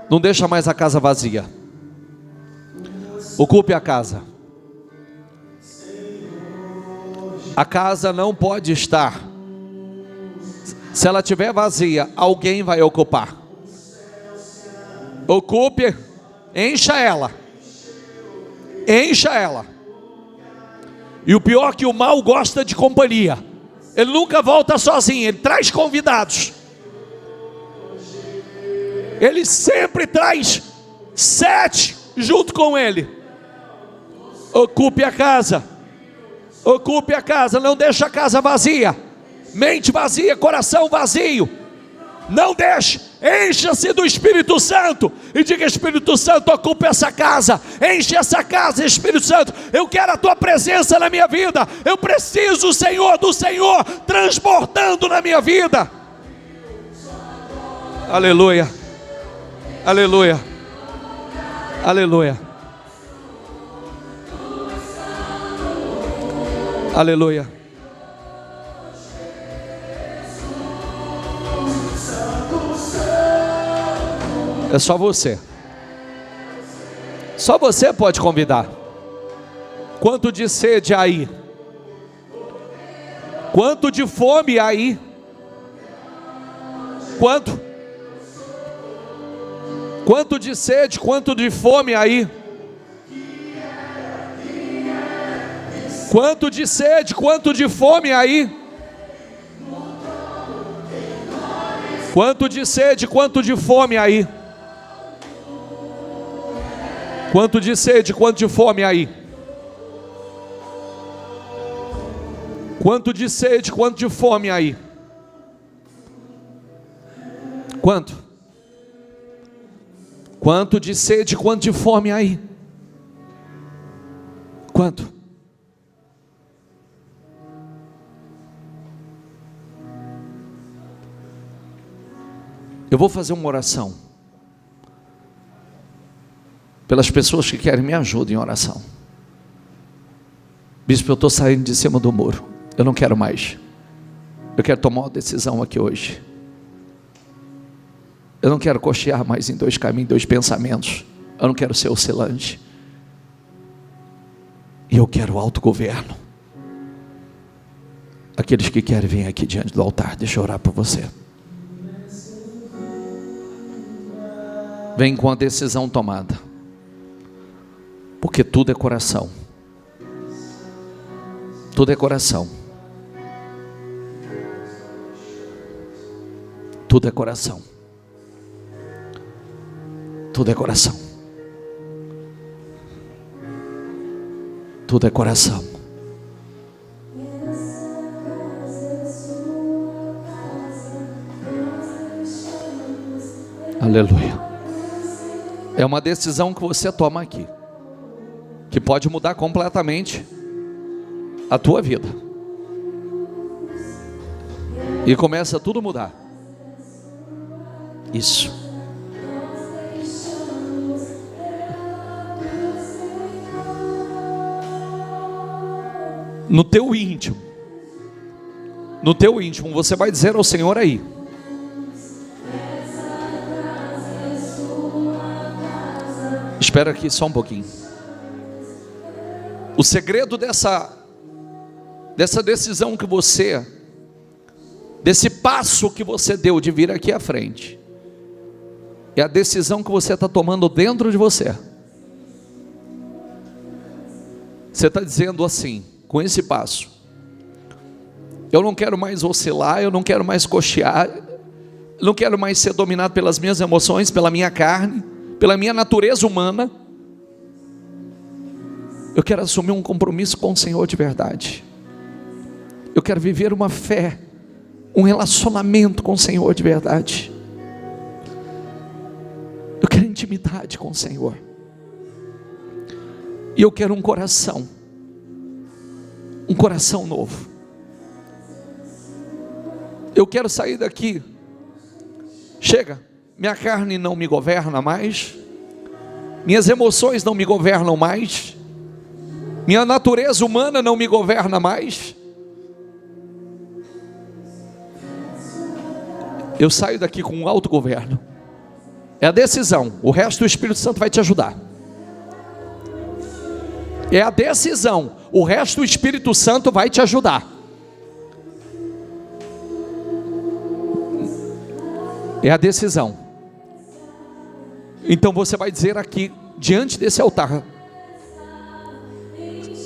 Não deixa mais a casa vazia. Ocupe a casa. A casa não pode estar. Se ela estiver vazia, alguém vai ocupar. Ocupe. Encha ela. Encha ela. E o pior é que o mal gosta de companhia. Ele nunca volta sozinho, ele traz convidados. Ele sempre traz 7 junto com ele. Ocupe a casa. Ocupe a casa, não deixe a casa vazia. Mente vazia, coração vazio. Não deixe, encha-se do Espírito Santo e diga: Espírito Santo, ocupe essa casa, enche essa casa, Espírito Santo. Eu quero a tua presença na minha vida. Eu preciso, Senhor, do Senhor transbordando na minha vida. Aleluia, aleluia, aleluia, aleluia. É só você. Só você pode convidar. Quanto de sede aí? Quanto de fome aí? Quanto? Quanto de sede, quanto de fome aí? Quanto de sede, quanto de fome aí? Quanto de sede, quanto de fome aí? Quanto de sede, quanto de fome aí? Quanto de sede, quanto de fome aí? Quanto? Quanto de sede, quanto de fome aí? Quanto? Eu vou fazer uma oração pelas pessoas que querem me ajuda em oração. Bispo, eu estou saindo de cima do muro. Eu não quero mais. Eu quero tomar uma decisão aqui hoje. Eu não quero cochear mais em 2 caminhos, 2 pensamentos. Eu não quero ser oscilante. E eu quero autogoverno. Aqueles que querem vir aqui diante do altar, deixa eu orar por você. Vem com a decisão tomada, porque tudo é coração. Tudo é coração. Tudo é coração. Tudo é coração. Tudo é coração. Aleluia. É uma decisão que você toma aqui, que pode mudar completamente a tua vida. E começa tudo a mudar. Isso. No teu íntimo, você vai dizer ao Senhor aí: espera aqui só um pouquinho. O segredo dessa decisão que você, desse passo que você deu de vir aqui à frente, é a decisão que você está tomando dentro de você. Você está dizendo assim, com esse passo: eu não quero mais oscilar, eu não quero mais cochear, eu não quero mais ser dominado pelas minhas emoções, pela minha carne, pela minha natureza humana. Eu quero assumir um compromisso com o Senhor de verdade. Eu quero viver uma fé, um relacionamento com o Senhor de verdade. Eu quero intimidade com o Senhor. E eu quero um coração novo. Eu quero sair daqui. Chega, minha carne não me governa mais, minhas emoções não me governam mais, minha natureza humana não me governa mais. Eu saio daqui com um autogoverno. É a decisão. O resto o Espírito Santo vai te ajudar. É a decisão. O resto o Espírito Santo vai te ajudar. É a decisão. Então você vai dizer aqui, diante desse altar,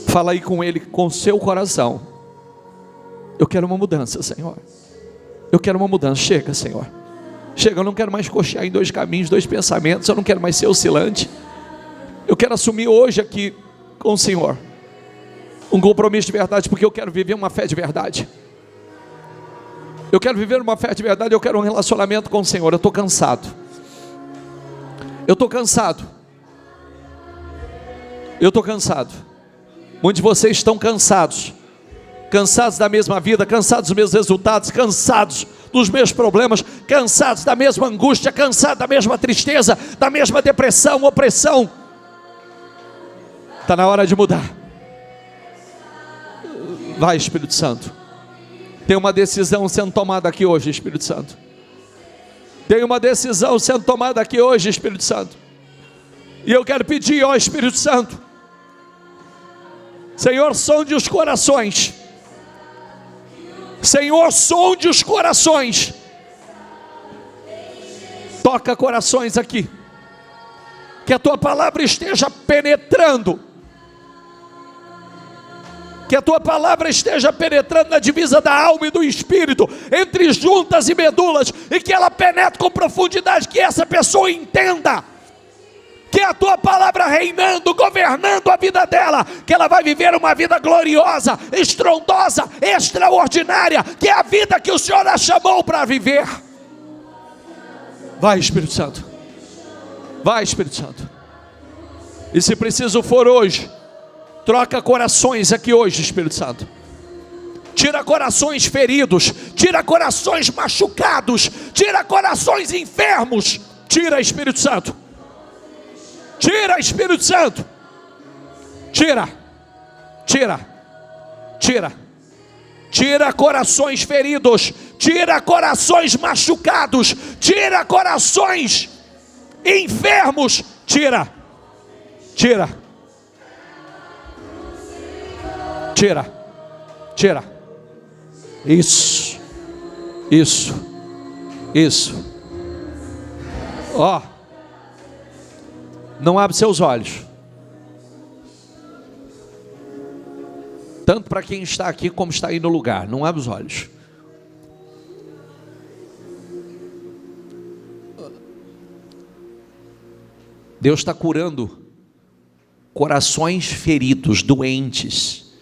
fala aí com Ele, com o seu coração: eu quero uma mudança, Senhor. Eu quero uma mudança. Chega, Senhor. Chega, eu não quero mais cochear em dois caminhos, dois pensamentos. Eu não quero mais ser oscilante. Eu quero assumir hoje aqui com o Senhor um compromisso de verdade, porque eu quero viver uma fé de verdade. Eu quero viver uma fé de verdade. Eu quero um relacionamento com o Senhor. Eu estou cansado. Eu estou cansado. Eu estou cansado. Muitos de vocês estão cansados. Cansados da mesma vida, cansados dos meus resultados, cansados dos meus problemas, cansados da mesma angústia, cansados da mesma tristeza, da mesma depressão, opressão. Está na hora de mudar. Vai, Espírito Santo. Tem uma decisão sendo tomada aqui hoje, Espírito Santo. Tem uma decisão sendo tomada aqui hoje, Espírito Santo. E eu quero pedir ao Espírito Santo: Senhor, sonde os corações. Senhor, sonde os corações. Toca corações aqui. Que a tua palavra esteja penetrando. Que a tua palavra esteja penetrando na divisa da alma e do espírito, entre juntas e medulas, e que ela penetre com profundidade, que essa pessoa entenda que é a tua palavra reinando, governando a vida dela, que ela vai viver uma vida gloriosa, estrondosa, extraordinária, que é a vida que o Senhor a chamou para viver. Vai, Espírito Santo. Vai, Espírito Santo. E se preciso for hoje, troca corações aqui hoje, Espírito Santo. Tira corações feridos, tira corações machucados, tira corações enfermos. Tira, Espírito Santo. Tira, Espírito Santo. Tira. Tira. Tira. Tira corações feridos. Tira corações machucados. Tira corações enfermos. Tira. Tira. Tira. Tira. Isso. Ó, não abre seus olhos. Tanto para quem está aqui como está aí no lugar. Não abre os olhos. Deus está curando corações feridos, doentes,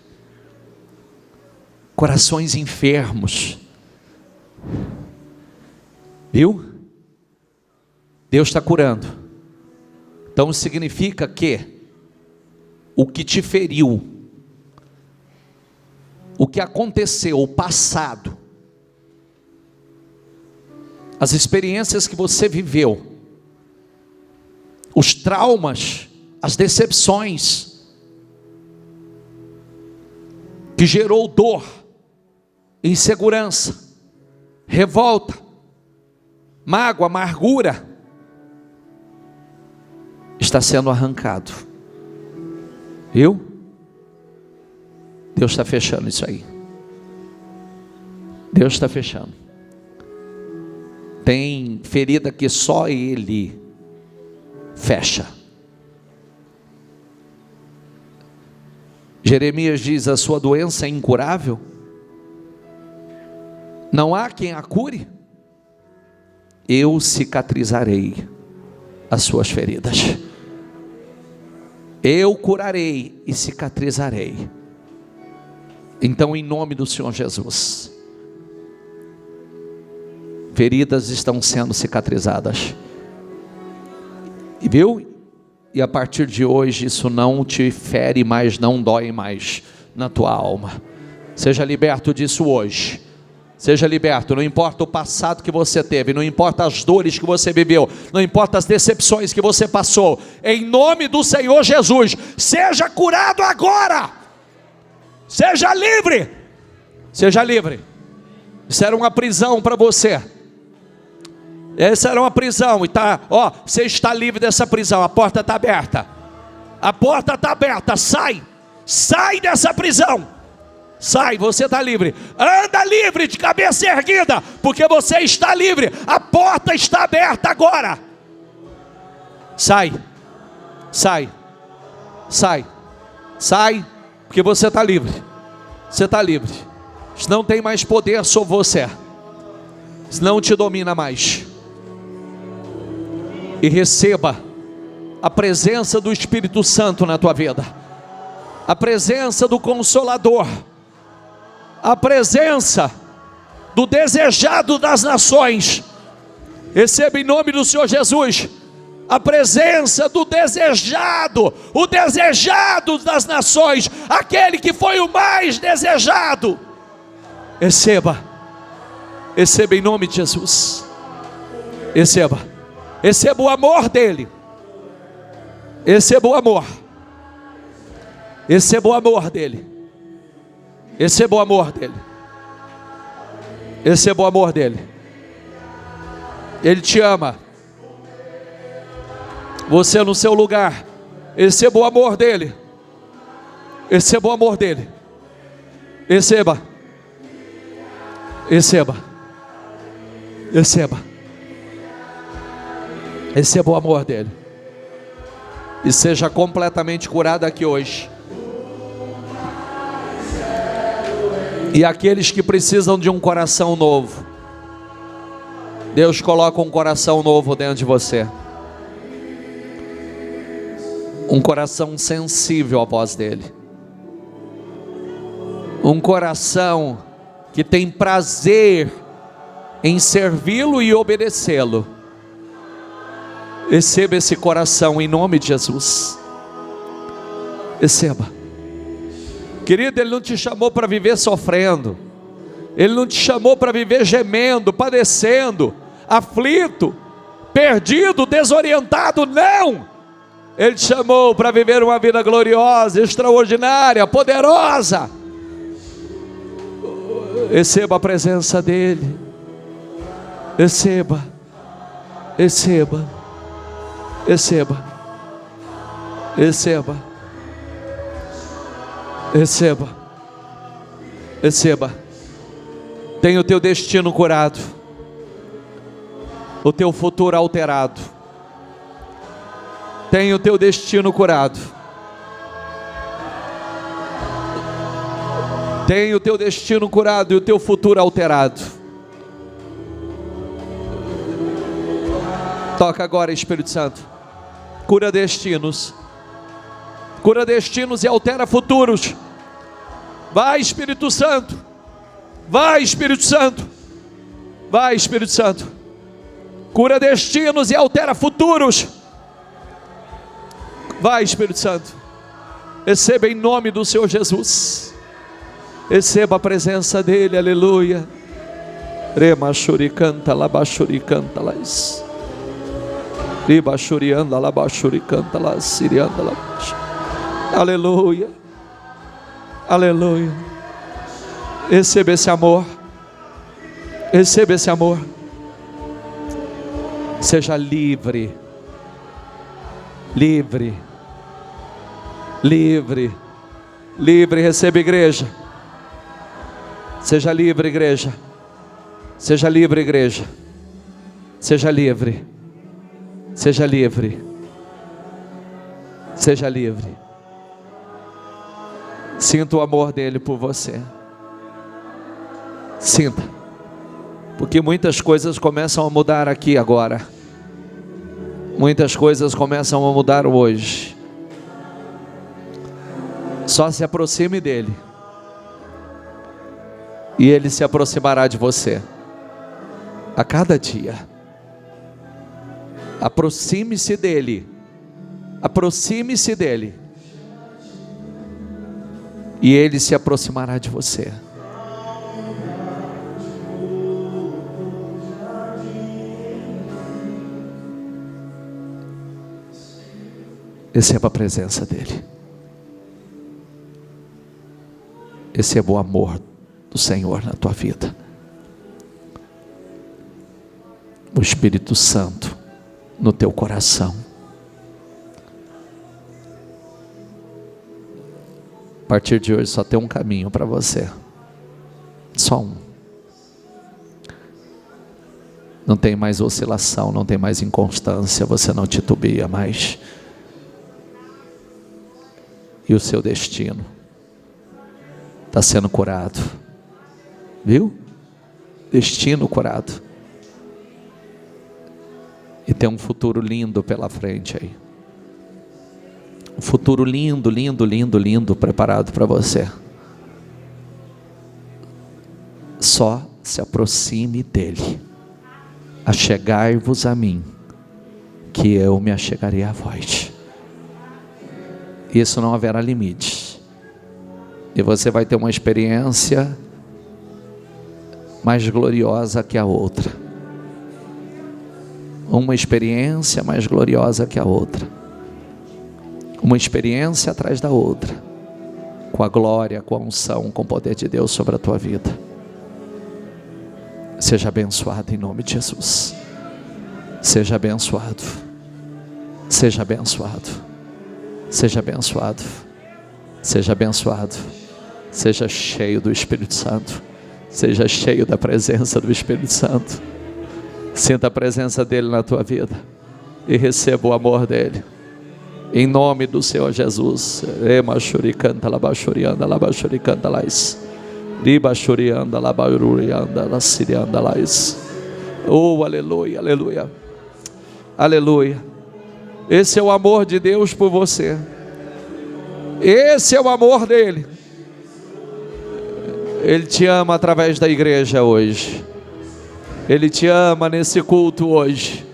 corações enfermos. Viu? Deus está curando. Então significa que o que te feriu, o que aconteceu, o passado, as experiências que você viveu, os traumas, as decepções, que gerou dor, insegurança, revolta, mágoa, amargura, está sendo arrancado. Viu? Deus está fechando isso aí. Deus está fechando. Tem ferida que só Ele fecha. Jeremias diz: a sua doença é incurável, não há quem a cure. Eu cicatrizarei as suas feridas, eu curarei e cicatrizarei. Então, em nome do Senhor Jesus, feridas estão sendo cicatrizadas. E viu? E a partir de hoje isso não te fere mais, não dói mais na tua alma. Seja liberto disso hoje. Seja liberto, não importa o passado que você teve, não importa as dores que você viveu, não importa as decepções que você passou. Em nome do Senhor Jesus, seja curado agora. Seja livre. Seja livre. Isso era uma prisão para você. Essa era uma prisão, e tá, ó, você está livre dessa prisão. A porta está aberta. A porta está aberta. Sai dessa prisão. Sai, você está livre. Anda livre, de cabeça erguida, porque você está livre. A porta está aberta agora. Sai, porque você está livre. Você está livre. Isso não tem mais poder sobre você. Isso não te domina mais. E receba a presença do Espírito Santo na tua vida, a presença do Consolador, a presença do desejado das nações. Receba em nome do Senhor Jesus a presença do desejado, o desejado das nações, aquele que foi o mais desejado. Receba em nome de Jesus. Receba o amor dele. Receba o amor. Receba o amor dele. Receba o amor dele. Receba o amor dele. Ele te ama. Você no seu lugar. Receba o amor dele. Receba o amor dele. Receba. Receba o amor dele. E seja completamente curado aqui hoje. E aqueles que precisam de um coração novo, Deus coloca um coração novo dentro de você. Um coração sensível à voz dele. Um coração que tem prazer em servi-lo e obedecê-lo. Receba esse coração em nome de Jesus. Receba. Querido, Ele não te chamou para viver sofrendo. Ele não te chamou para viver gemendo, padecendo, aflito, perdido, desorientado. Não! Ele te chamou para viver uma vida gloriosa, extraordinária, poderosa. Receba a presença dEle. Receba. Tem o teu destino curado, o teu futuro alterado. Tem o teu destino curado. Tem o teu destino curado e o teu futuro alterado. Toca agora, Espírito Santo. Cura destinos. Cura destinos e altera futuros. Vai, Espírito Santo. Vai, Espírito Santo. Vai, Espírito Santo. Cura destinos e altera futuros. Vai, Espírito Santo. Receba em nome do Senhor Jesus. Receba a presença dele, aleluia. Remachuri canta, labachuri canta, las. Ribachuri anda, labachuri canta, las. Sirianda, labachuri. Aleluia. Aleluia. Receba esse amor. Receba esse amor. Seja livre. Livre. Livre. Livre. Receba, igreja. Seja livre, igreja. Seja livre, igreja. Seja livre. Seja livre. Seja livre. Sinta o amor dele por você. Sinta. Porque muitas coisas começam a mudar aqui agora. Muitas coisas começam a mudar hoje. Só se aproxime dele. E ele se aproximará de você a cada dia. Aproxime-se dele. Aproxime-se dele. E ele se aproximará de você. Receba a presença dele. Receba o amor do Senhor na tua vida. O Espírito Santo no teu coração. A partir de hoje só tem um caminho para você. Só um. Não tem mais oscilação, não tem mais inconstância, você não titubia mais. E o seu destino está sendo curado. Viu? Destino curado. E tem um futuro lindo pela frente aí. Um futuro lindo, lindo, lindo, lindo preparado para você. Só se aproxime dele. Achegai-vos a mim, que eu me achegarei a vós. Isso não haverá limite. E você vai ter uma experiência mais gloriosa que a outra. Uma experiência mais gloriosa que a outra. Uma experiência atrás da outra. Com a glória, com a unção, com o poder de Deus sobre a tua vida. Seja abençoado em nome de Jesus. Seja abençoado. Seja abençoado. Seja abençoado. Seja abençoado. Seja cheio do Espírito Santo. Seja cheio da presença do Espírito Santo. Sinta a presença dele na tua vida. E receba o amor dele. Em nome do Senhor Jesus. Emachuricanta, labachurianda, labachuricanta, lais. Libachurianda, labachurianda, lassirianda, lais. Oh, aleluia, aleluia. Aleluia. Esse é o amor de Deus por você. Esse é o amor dele. Ele te ama através da igreja hoje. Ele te ama nesse culto hoje.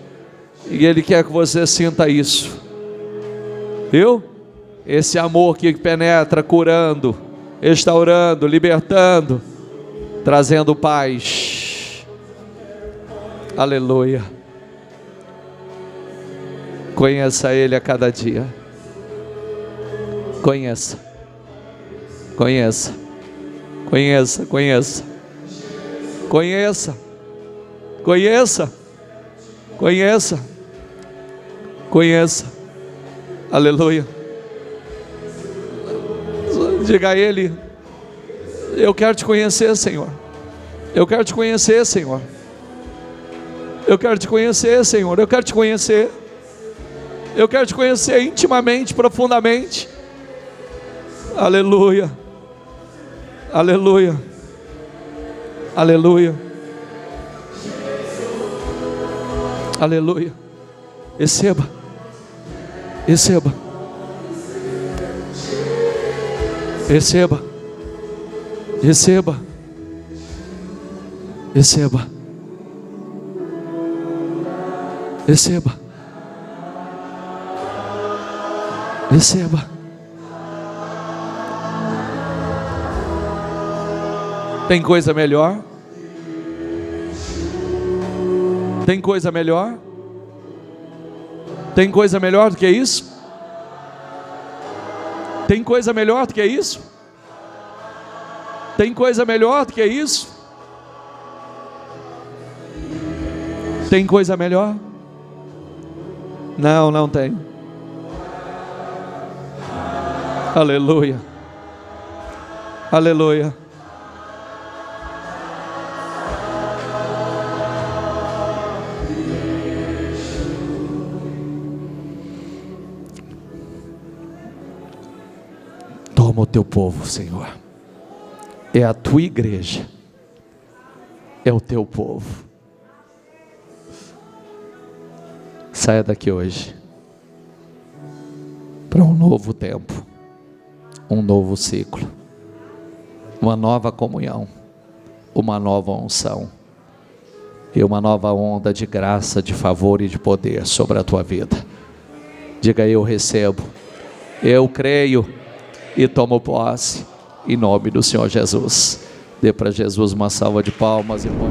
E Ele quer que você sinta isso. Viu? Esse amor que penetra, curando, restaurando, libertando, trazendo paz. Aleluia. Conheça Ele a cada dia. Conheça. Conheça. Conheça, conheça. Conheça. Conheça. Conheça. Conheça. Aleluia. Diga a Ele: eu quero te conhecer, Senhor. Eu quero te conhecer, Senhor. Eu quero te conhecer, Senhor. Eu quero te conhecer. Eu quero te conhecer intimamente, profundamente. Aleluia. Aleluia. Aleluia. Aleluia. Receba. Receba. Receba. Receba. Receba. Receba. Receba. Tem coisa melhor? Tem coisa melhor? Tem coisa melhor do que isso? Tem coisa melhor do que isso? Tem coisa melhor do que isso? Tem coisa melhor? Não, não tem. Aleluia. Aleluia. Toma o teu povo, Senhor. É a tua igreja. É o teu povo. Saia daqui hoje para um novo tempo, um novo ciclo, uma nova comunhão, uma nova unção e uma nova onda de graça, de favor e de poder sobre a tua vida. Diga: eu recebo, eu creio e tomo posse, em nome do Senhor Jesus. Dê para Jesus uma salva de palmas, irmão.